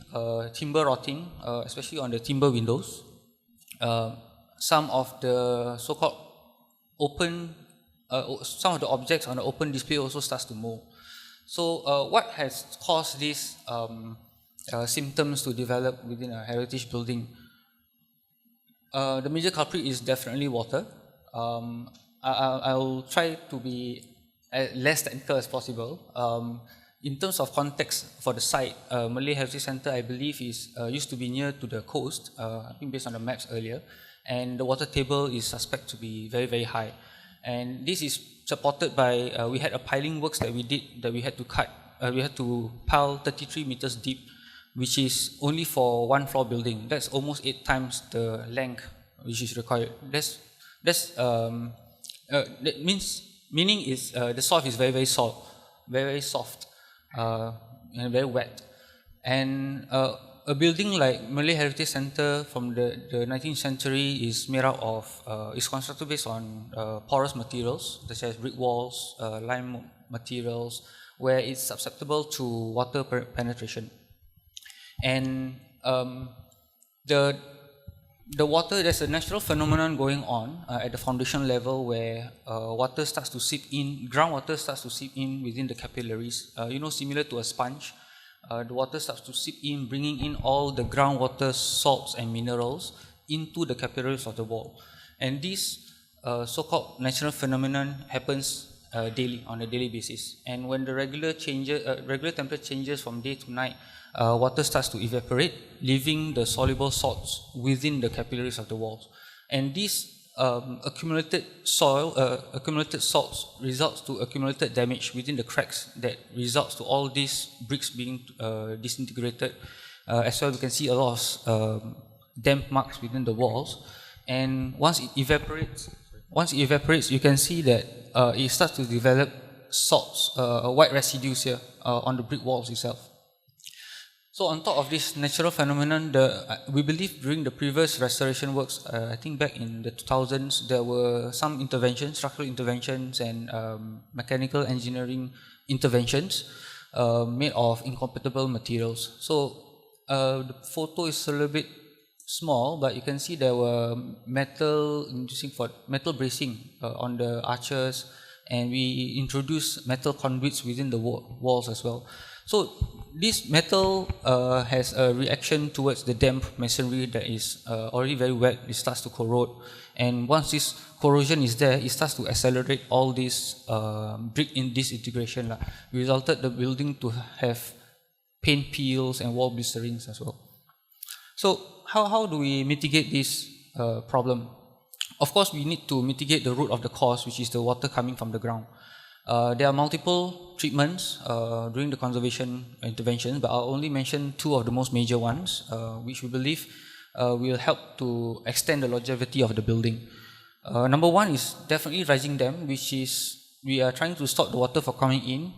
timber rotting, especially on the timber windows. Some of the so-called open, some of the objects on the open display also starts to mold. So what has caused these symptoms to develop within a heritage building? The major culprit is definitely water. I'll try to be less technical as possible. In terms of context for the site, Malay Heritage Centre, I believe, is used to be near to the coast, I think based on the maps earlier, and the water table is suspect to be very, very high. And this is supported by, we had a piling works that we did, that we had to pile 33 meters deep, which is only for one floor building. That's almost 8 times the length which is required. Meaning is the soil is very, very soft, and very wet. And a building like Malay Heritage Centre from the 19th century is made out of, is constructed based on porous materials such as brick walls, lime materials, where it's susceptible to water penetration. And the water, there's a natural phenomenon going on at the foundation level where water starts to seep in, groundwater starts to seep in within the capillaries. Similar to a sponge, the water starts to seep in, bringing in all the groundwater salts and minerals into the capillaries of the wall. And this so-called natural phenomenon happens daily, on a daily basis. And when the regular temperature changes from day to night, water starts to evaporate, leaving the soluble salts within the capillaries of the walls. And these accumulated salts results to accumulated damage within the cracks that results to all these bricks being disintegrated. As well, we can see a lot of damp marks within the walls. And once it evaporates, you can see that it starts to develop salts, white residues here on the brick walls itself. So on top of this natural phenomenon, we believe during the previous restoration works, I think back in the 2000s, there were some interventions, structural interventions and mechanical engineering interventions made of incompatible materials. So the photo is a little bit small, but you can see there were metal bracing on the arches, and we introduced metal conduits within the walls as well. So this metal has a reaction towards the damp masonry that is already very wet. It starts to corrode, and once this corrosion is there, it starts to accelerate all this brick in disintegration. Resulted the building to have paint peels and wall blisterings as well. So how do we mitigate this problem? Of course, we need to mitigate the root of the cause, which is the water coming from the ground. There are multiple treatments during the conservation interventions, but I'll only mention 2 of the most major ones, which we believe will help to extend the longevity of the building. Number 1 is definitely rising dam, which is we are trying to stop the water from coming in,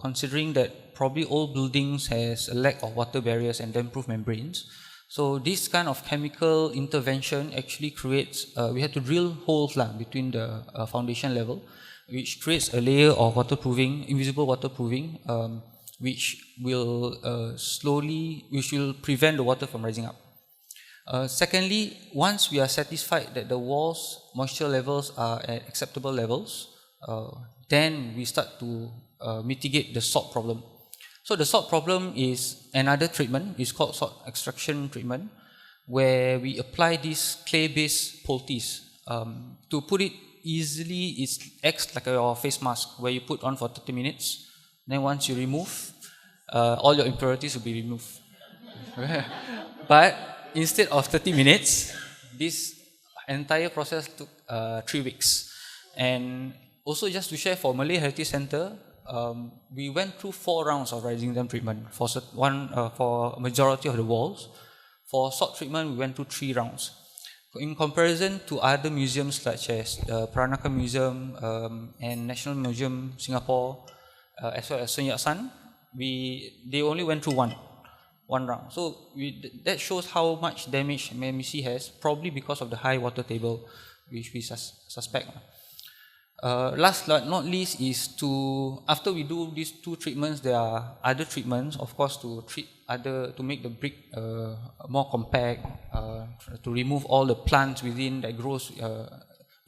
considering that probably old buildings has a lack of water barriers and dam-proof membranes. So this kind of chemical intervention actually creates, we have to drill holes between the foundation level, which creates a layer of waterproofing, invisible waterproofing, which will which will prevent the water from rising up. Secondly, once we are satisfied that the walls moisture levels are at acceptable levels, then we start to mitigate the salt problem. So the salt problem is another treatment. It's called salt extraction treatment, where we apply these clay-based poultice. To put it easily, it acts like your face mask, where you put on for 30 minutes. Then once you remove, all your impurities will be removed. But instead of 30 minutes, this entire process took 3 weeks. And also, just to share, for Malay Heritage Centre, we went through 4 rounds of rising dam treatment for for majority of the walls. For salt treatment, we went through 3 rounds. In comparison to other museums such as the Peranakan Museum and National Museum Singapore, as well as Sun Yat-sen, they only went through one round. So that shows how much damage MHC has, probably because of the high water table, which we suspect. Last but not least is after we do these 2 treatments, there are other treatments, of course, to make the brick more compact, to remove all the plants that grows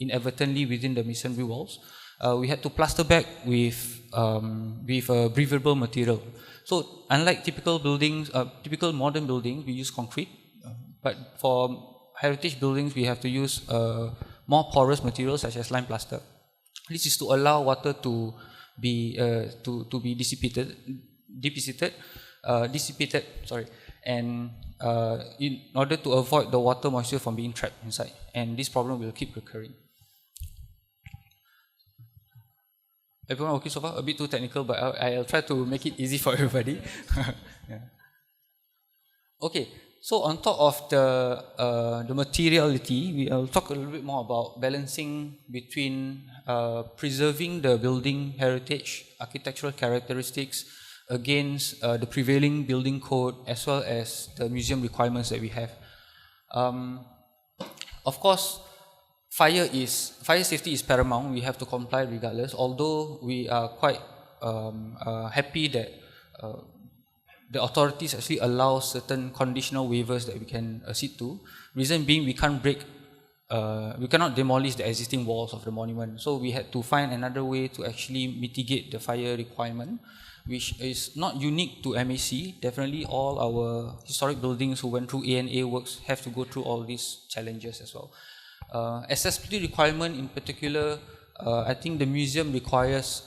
inadvertently within the masonry walls. We had to plaster back with a breathable material. So unlike typical buildings, typical modern buildings, we use concrete, but for heritage buildings, we have to use more porous materials such as lime plaster. This is to allow water to be dissipated, and in order to avoid the water moisture from being trapped inside, and this problem will keep recurring. Everyone okay so far? A bit too technical, but I'll try to make it easy for everybody. Yeah. Okay. So on top of the materiality, we'll talk a little bit more about balancing between preserving the building heritage, architectural characteristics against the prevailing building code, as well as the museum requirements that we have. Of course, fire safety is paramount. We have to comply regardless. Although we are quite happy that the authorities actually allow certain conditional waivers that we can accede to. Reason being, we cannot demolish the existing walls of the monument. So we had to find another way to actually mitigate the fire requirement, which is not unique to MHC. Definitely all our historic buildings who went through A&A works have to go through all these challenges as well. Accessibility requirement in particular, I think the museum requires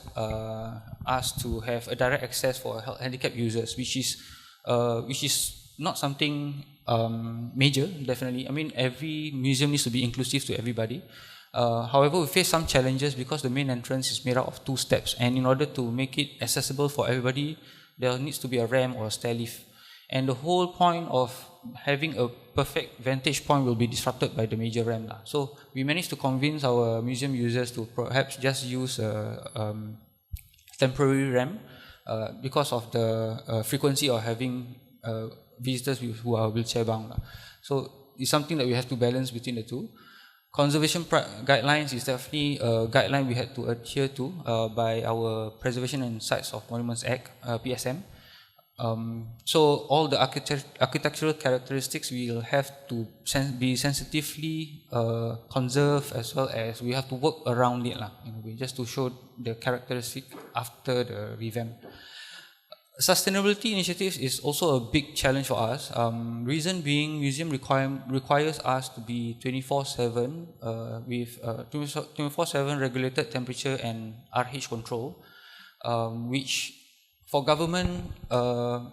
us to have a direct access for handicapped users, which is not something major, definitely. I mean, every museum needs to be inclusive to everybody. However, we face some challenges because the main entrance is made out of 2 steps, and in order to make it accessible for everybody, there needs to be a ramp or a stair lift. And the whole point of having a perfect vantage point will be disrupted by the major ramp. So we managed to convince our museum users to perhaps just use a temporary ramp because of the frequency of having visitors who are wheelchair bound. So it's something that we have to balance between the two. Conservation guidelines is definitely a guideline we had to adhere to by our Preservation and Sites of Monuments Act, PSM. So all the architectural characteristics will have to be sensitively conserved, as well as we have to work around it in a way, just to show the characteristic after the revamp. Sustainability initiatives is also a big challenge for us. Reason being, museum requires us to be 24/7 with 24/7 regulated temperature and RH control, which for government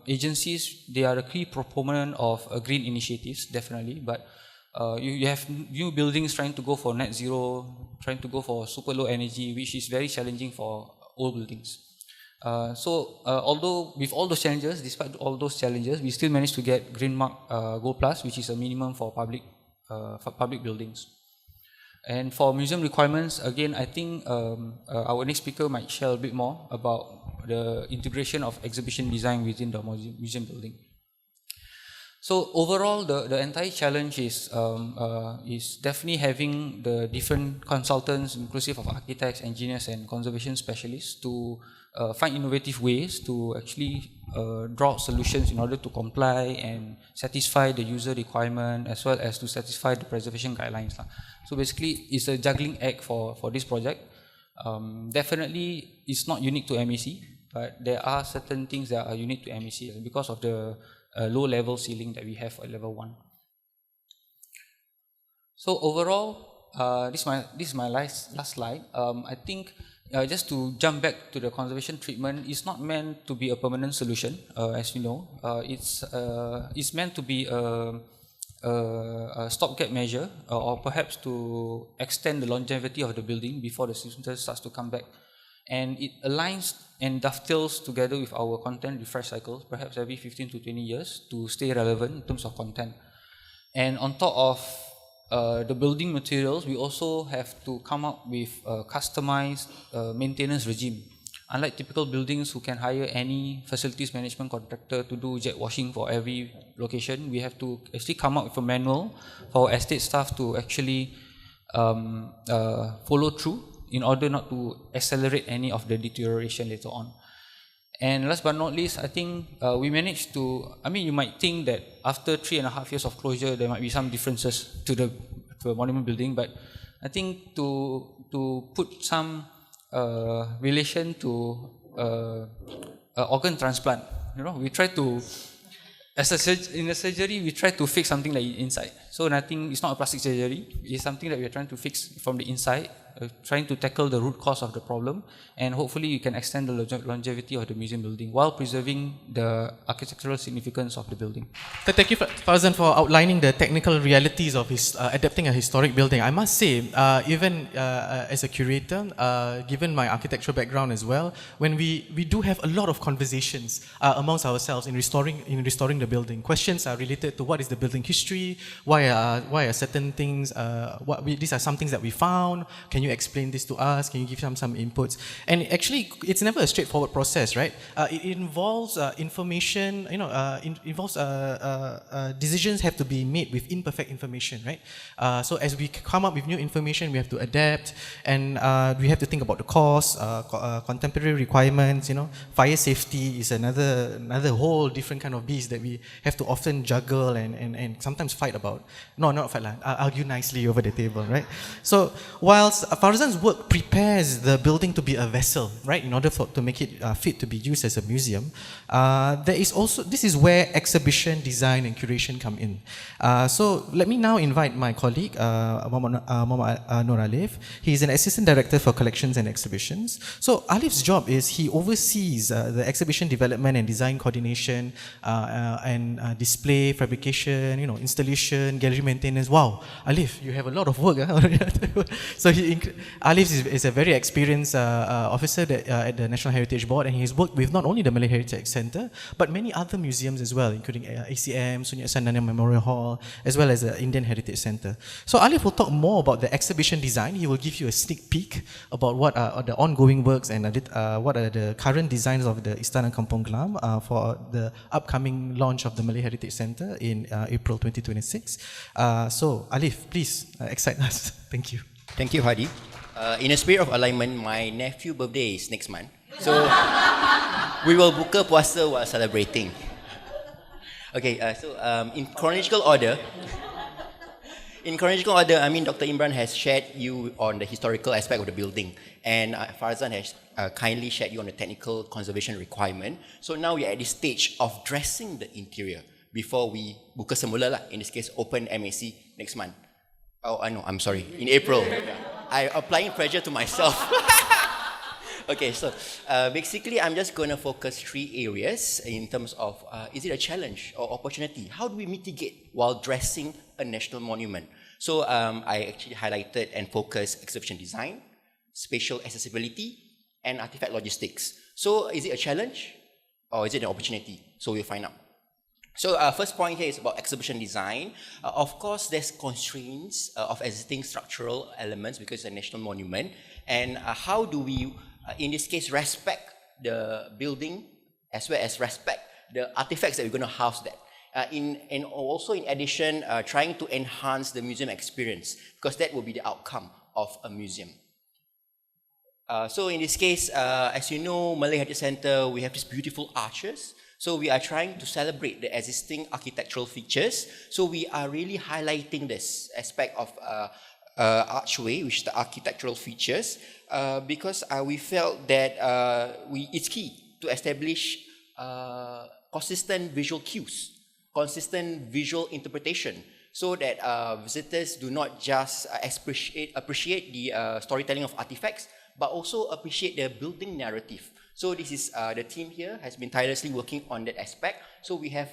agencies, they are a key proponent of green initiatives, definitely, but you have new buildings trying to go for net zero, trying to go for super low energy, which is very challenging for old buildings. Although with all those challenges, despite all those challenges, we still managed to get Green Mark Gold Plus, which is a minimum for public buildings. And for museum requirements, again, I think our next speaker might share a bit more about the integration of exhibition design within the museum building. So overall, the entire challenge is definitely having the different consultants, inclusive of architects, engineers, and conservation specialists, to find innovative ways to actually draw out solutions in order to comply and satisfy the user requirement, as well as to satisfy the preservation guidelines. So basically, it's a juggling act for this project. Definitely, it's not unique to MHC, but there are certain things that are unique to MHC because of the low level ceiling that we have at level 1. So overall, this is my last slide. I think just to jump back to the conservation treatment, it's not meant to be a permanent solution, as you know. It's meant to be a stopgap measure, or perhaps to extend the longevity of the building before the system starts to come back. And it aligns and dovetails together with our content refresh cycles, perhaps every 15 to 20 years, to stay relevant in terms of content. And on top of the building materials, we also have to come up with a customized maintenance regime. Unlike typical buildings who can hire any facilities management contractor to do jet washing for every location, we have to actually come up with a manual for our estate staff to actually follow through in order not to accelerate any of the deterioration later on. And last but not least, I think we managed to, you might think that after 3.5 years of closure, there might be some differences to the monument building, but I think to put some relation to organ transplant, we try to, in a surgery, we try to fix something like inside. So nothing, it's not a plastic surgery, it's something that we are trying to fix from the inside, trying to tackle the root cause of the problem, and hopefully you can extend the longevity of the museum building while preserving the architectural significance of the building. Thank you, Farzan, for outlining the technical realities of adapting a historic building. I must say, even as a curator, given my architectural background as well, when we do have a lot of conversations amongst ourselves in restoring the building. Questions are related to what is the building history, why are certain things, these are some things that we found. Can you explain this to us? Can you give some inputs? And actually, it's never a straightforward process, right? It involves information, involves decisions have to be made with imperfect information, right? So as we come up with new information, we have to adapt, and we have to think about the cost, contemporary requirements, fire safety is another whole different kind of beast that we have to often juggle and sometimes fight about. No, not fight, argue nicely over the table, right? So whilst Farzan's work prepares the building to be a vessel, right, in order to make it fit to be used as a museum, there is also, this is where exhibition, design and curation come in. So let me now invite my colleague, Muhammad Nur Aliff. He is an assistant director for collections and exhibitions. So Aliff's job is he oversees the exhibition development and design coordination and display, fabrication, installation, gallery maintenance. Wow, Aliff, you have a lot of work. So Aliff is a very experienced officer at the National Heritage Board, and he's worked with not only the Malay Heritage Centre, but many other museums as well, including ACM, Sunyat Sandana Memorial Hall, as well as the Indian Heritage Centre. So Aliff will talk more about the exhibition design. He will give you a sneak peek about what are the ongoing works and what are the current designs of the Istana Kampong Gelam for the upcoming launch of the Malay Heritage Centre in April 2026. So Aliff, please excite us. Thank you. Thank you, Hadi. In a spirit of alignment, my nephew's birthday is next month. So we will buka puasa while celebrating. Okay, so in chronological order, Dr. Imran has shared you on the historical aspect of the building, and Farzan has kindly shared you on the technical conservation requirement. So now we are at this stage of dressing the interior before we buka semula lah. In this case, open MHC next month. Oh, I know, I'm sorry, in April. I'm applying pressure to myself. Okay, so basically I'm just going to focus 3 areas in terms of, is it a challenge or opportunity? How do we mitigate while dressing a national monument? So I actually highlighted and focused exhibition design, spatial accessibility, and artifact logistics. So is it a challenge or is it an opportunity? So we'll find out. So first point here is about exhibition design. Of course, there's constraints of existing structural elements because it's a national monument. And how do we, in this case, respect the building as well as respect the artifacts that we're going to house there. And also in addition, trying to enhance the museum experience because that will be the outcome of a museum. So in this case, as you know, Malay Heritage Centre, we have these beautiful arches. So we are trying to celebrate the existing architectural features. So we are really highlighting this aspect of archway, which is the architectural features, because we felt that it's key to establish consistent visual cues, consistent visual interpretation, so that visitors do not just appreciate the storytelling of artifacts, but also appreciate the building narrative. So this is the team here has been tirelessly working on that aspect. So we have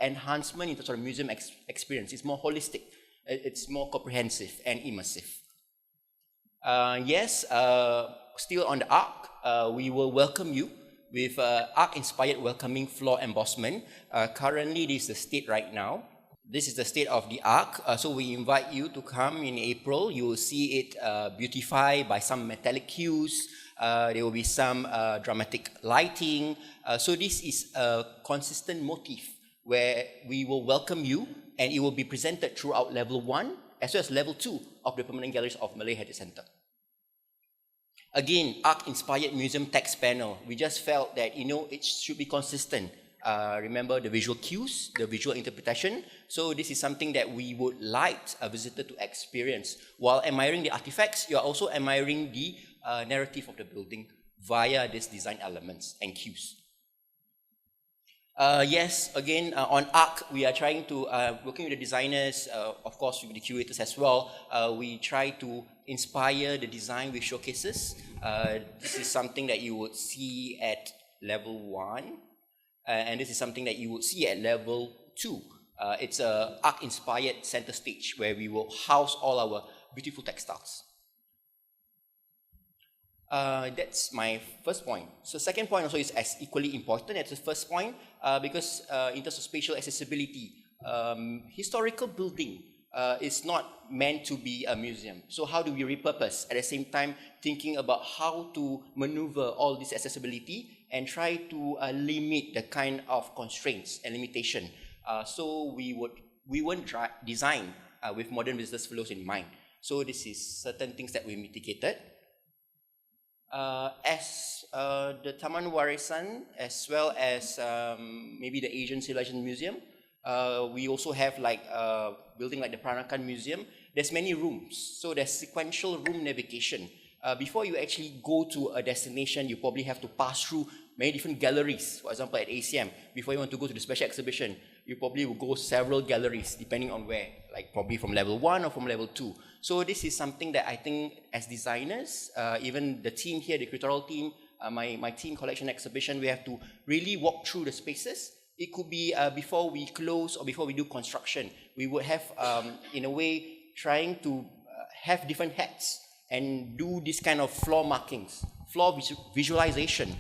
enhancement in terms of the museum experience. It's more holistic, it's more comprehensive and immersive. Yes, still on the arc, we will welcome you with arc-inspired welcoming floor embossment. Currently, this is the state right now. This is the state of the arc. So we invite you to come in April. You will see it beautified by some metallic hues. There will be some dramatic lighting. So this is a consistent motif where we will welcome you and it will be presented throughout level 1 as well as level 2 of the permanent galleries of Malay Heritage Centre. Again, arc-inspired museum text panel. We just felt that, it should be consistent. Remember the visual cues, the visual interpretation. So this is something that we would like a visitor to experience. While admiring the artifacts, you are also admiring the narrative of the building via these design elements and cues. Yes, again, on ARC, we are trying to, working with the designers, of course with the curators as well, we try to inspire the design with showcases. This is something that you would see at level 1, and this is something that you would see at level 2. It's a ARC-inspired center stage where we will house all our beautiful textiles. That's my first point. So second point also is as equally important as the first point because in terms of spatial accessibility, historical building is not meant to be a museum. So how do we repurpose at the same time thinking about how to maneuver all this accessibility and try to limit the kind of constraints and limitation. So we won't design with modern visitors flows in mind. So this is certain things that we mitigated. As the Taman Warisan, as well as maybe the Asian Civilization Museum, we also have like building like the Peranakan Museum. There's many rooms, so there's sequential room navigation. Before you actually go to a destination, you probably have to pass through many different galleries. For example, at ACM, before you want to go to the special exhibition, you probably will go several galleries depending on where, like probably from level 1 or from level 2. So this is something that I think as designers, even the team here, the curatorial team, my team collection exhibition, we have to really walk through the spaces. It could be before we close or before we do construction, we would have, in a way, trying to have different hats and do this kind of floor markings, floor visualization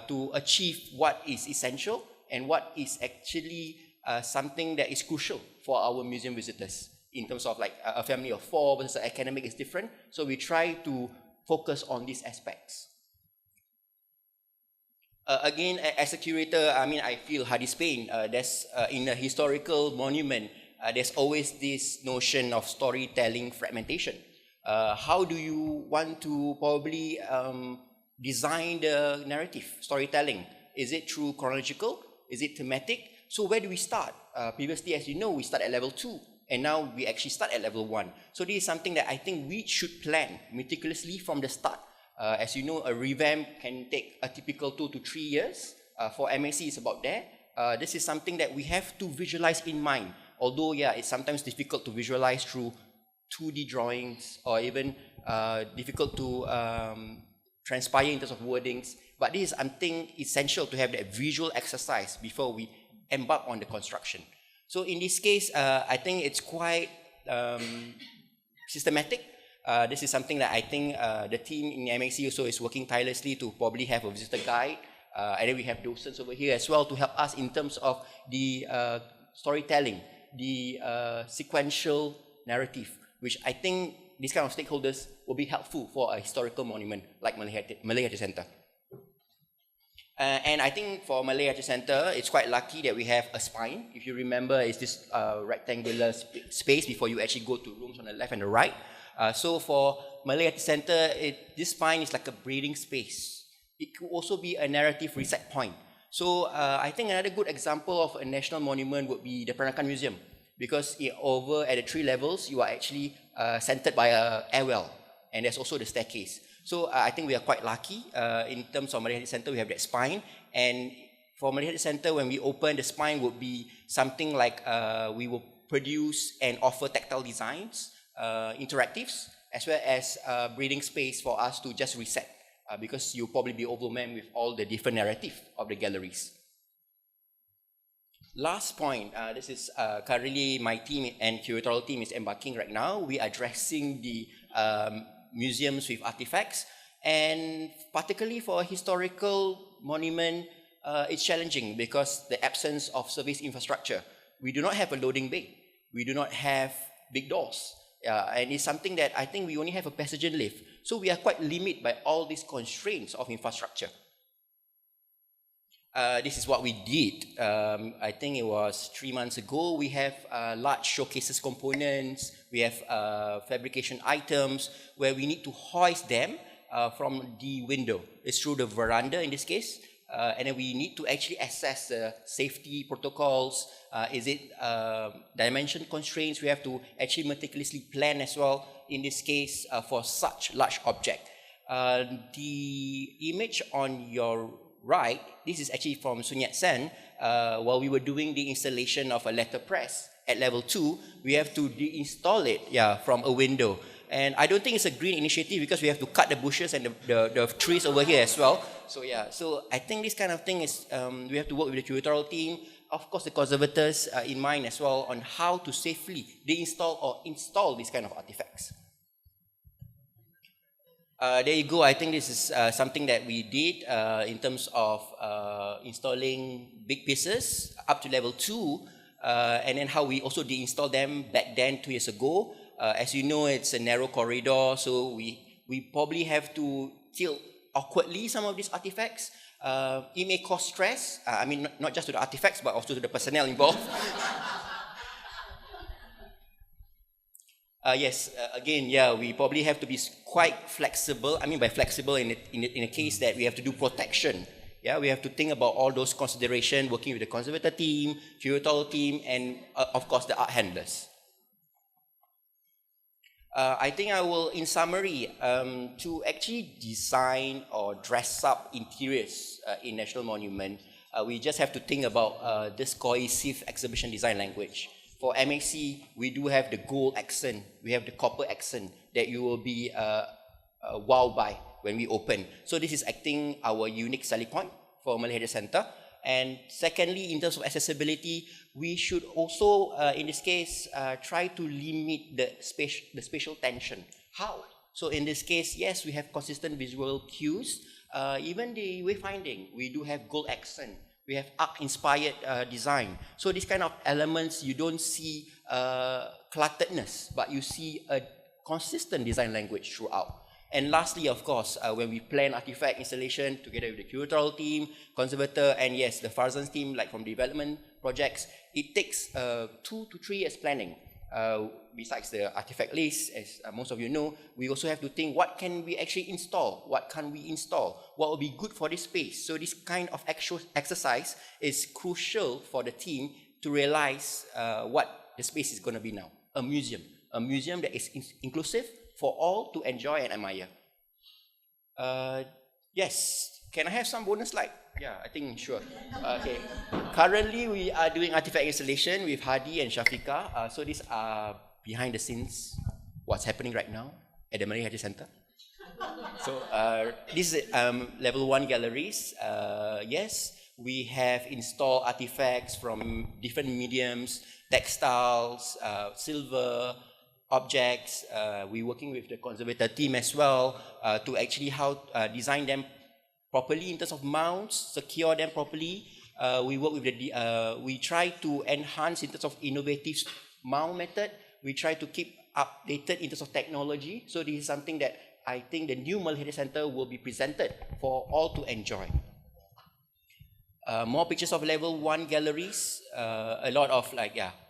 to achieve what is essential and what is actually something that is crucial for our museum visitors. In terms of like a family of 4 versus academic is different. So we try to focus on these aspects. Again, as a curator, I feel Hadi Spain, there's in a historical monument, there's always this notion of storytelling fragmentation. How do you want to probably design the narrative, storytelling? Is it through chronological? Is it thematic? So where do we start? Previously, as you know, we start at level 2, and now we actually start at level 1. So this is something that I think we should plan meticulously from the start. As you know, a revamp can take a typical 2 to 3 years. For MHC, it's about there. This is something that we have to visualize in mind. Although, yeah, it's sometimes difficult to visualize through 2D drawings or even difficult to transpire in terms of wordings. But this is something essential to have that visual exercise before we embark on the construction. So in this case, I think it's quite systematic. This is something that I think the team in MHC also is working tirelessly to probably have a visitor guide And then we have docents over here as well to help us in terms of the storytelling, the sequential narrative, which I think these kind of stakeholders will be helpful for a historical monument like Malay Heritage Centre. And I think for Malay Heritage Centre, it's quite lucky that we have a spine. If you remember, it's this rectangular space before you actually go to rooms on the left and the right. So for Malay Heritage Centre, this spine is like a breathing space. It could also be a narrative reset point. So I think another good example of a national monument would be the Peranakan Museum, because over at the 3 levels, you are actually centered by a airwell, and there's also the staircase. So I think we are quite lucky in terms of Malay Heritage Centre. We have that spine, and for Malay Heritage Centre, when we open, the spine would be something like we will produce and offer tactile designs, interactives, as well as breathing space for us to just reset, because you'll probably be overwhelmed with all the different narrative of the galleries. Last point, this is currently my team and curatorial team is embarking right now. We are addressing the museums with artifacts, and particularly for a historical monument, it's challenging because the absence of service infrastructure. We do not have a loading bay. We do not have big doors. And it's something that I think we only have a passenger lift. So we are quite limited by all these constraints of infrastructure. This is what we did. I think it was 3 months ago. We have large showcases components. We have fabrication items where we need to hoist them from the window. It's through the veranda in this case. And then we need to actually assess the safety protocols. Is it dimension constraints? We have to actually meticulously plan as well in this case for such large object. The image on your right, this is actually from Sun Yat-sen. While we were doing the installation of a letterpress at level 2, we have to deinstall it from a window. And I don't think it's a green initiative because we have to cut the bushes and the trees over here as well. So so I think this kind of thing is, we have to work with the curatorial team, of course the conservators in mind as well, on how to safely deinstall or install these kind of artifacts. There you go. I think this is something that we did in terms of installing big pieces up to level 2, and then how we also deinstalled them back then 2 years ago. As you know, it's a narrow corridor, so we probably have to tilt awkwardly some of these artifacts. It may cause stress, I mean, not just to the artifacts, but also to the personnel involved. Yes, again, we probably have to be quite flexible. I mean by flexible in a case that we have to do protection. We have to think about all those considerations, working with the conservator team, curatorial team, and of course the art handlers. I think I will, in summary, to actually design or dress up interiors in National Monument, we just have to think about this cohesive exhibition design language. For MHC, we do have the gold accent, we have the copper accent that you will be wowed by when we open. So this is acting our unique selling point for Malay Heritage Centre. And secondly, in terms of accessibility, we should also, in this case, try to limit the spatial tension. How? So in this case, yes, we have consistent visual cues. Even the wayfinding, we do have gold accent. We have arc-inspired design. So these kind of elements, you don't see clutteredness, but you see a consistent design language throughout. And lastly, of course, when we plan artifact installation together with the curatorial team, conservator, and yes, the Farzan's team, like from development projects, it takes 2 to 3 years planning. Besides the artifact list, as most of you know, we also have to think, what can we actually install? What can we install? What will be good for this space? So this kind of actual exercise is crucial for the team to realize what the space is going to be now. A museum that is inclusive for all to enjoy and admire. Yes, can I have some bonus slide? Yeah, I think, sure. Okay. Currently, we are doing artifact installation with Hadi and Shafiqah. So these are behind the scenes, what's happening right now at the Malay Heritage Centre. So this is level 1 galleries. Yes, we have installed artifacts from different mediums, textiles, silver, objects. We're working with the conservator team as well to actually design them properly in terms of mounts, secure them properly. We work with we try to enhance in terms of innovative mount method. We try to keep updated in terms of technology. So this is something that I think the new Multimedia Center will be presented for all to enjoy. More pictures of level 1 galleries, a lot of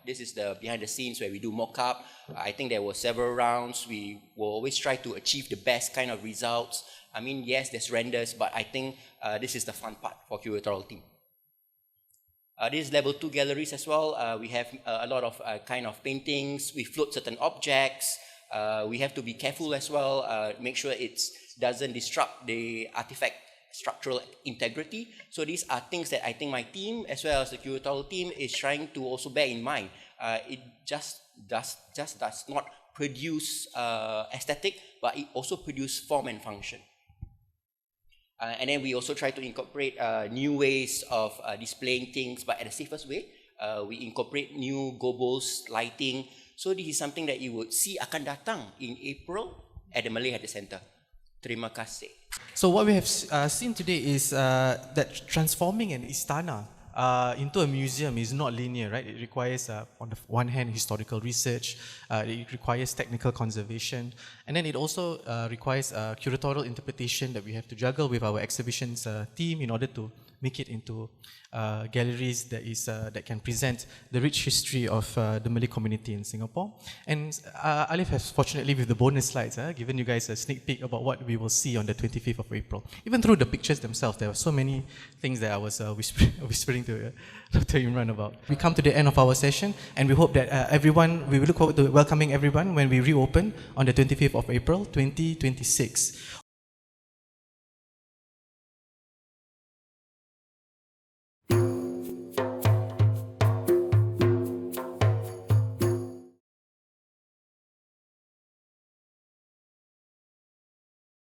this is the behind the scenes where we do mock-up. I think there were several rounds. We will always try to achieve the best kind of results. I mean, yes, there's renders, but I think this is the fun part for curatorial team. This is level 2 galleries as well. We have a lot of kind of paintings. We float certain objects. We have to be careful as well, make sure it doesn't disrupt the artifact structural integrity. So these are things that I think my team as well as the curatorial team is trying to also bear in mind. It just does not produce aesthetic, but it also produces form and function. And then we also try to incorporate new ways of displaying things, but at the safest way. We incorporate new gobos, lighting. So this is something that you would see akan datang in April at the Malay Heritage Center. Terima kasih. So what we have seen today is that transforming an istana into a museum is not linear, right? It requires, on the one hand, historical research, it requires technical conservation, and then it also requires curatorial interpretation that we have to juggle with our exhibitions team in order to make it into galleries that can present the rich history of the Malay community in Singapore. And Aliff has, fortunately, with the bonus slides, given you guys a sneak peek about what we will see on the 25th of April. Even through the pictures themselves, there were so many things that I was whispering to Dr. Imran about. We come to the end of our session, and we hope that we will look forward to welcoming everyone when we reopen on the 25th of April, 2026.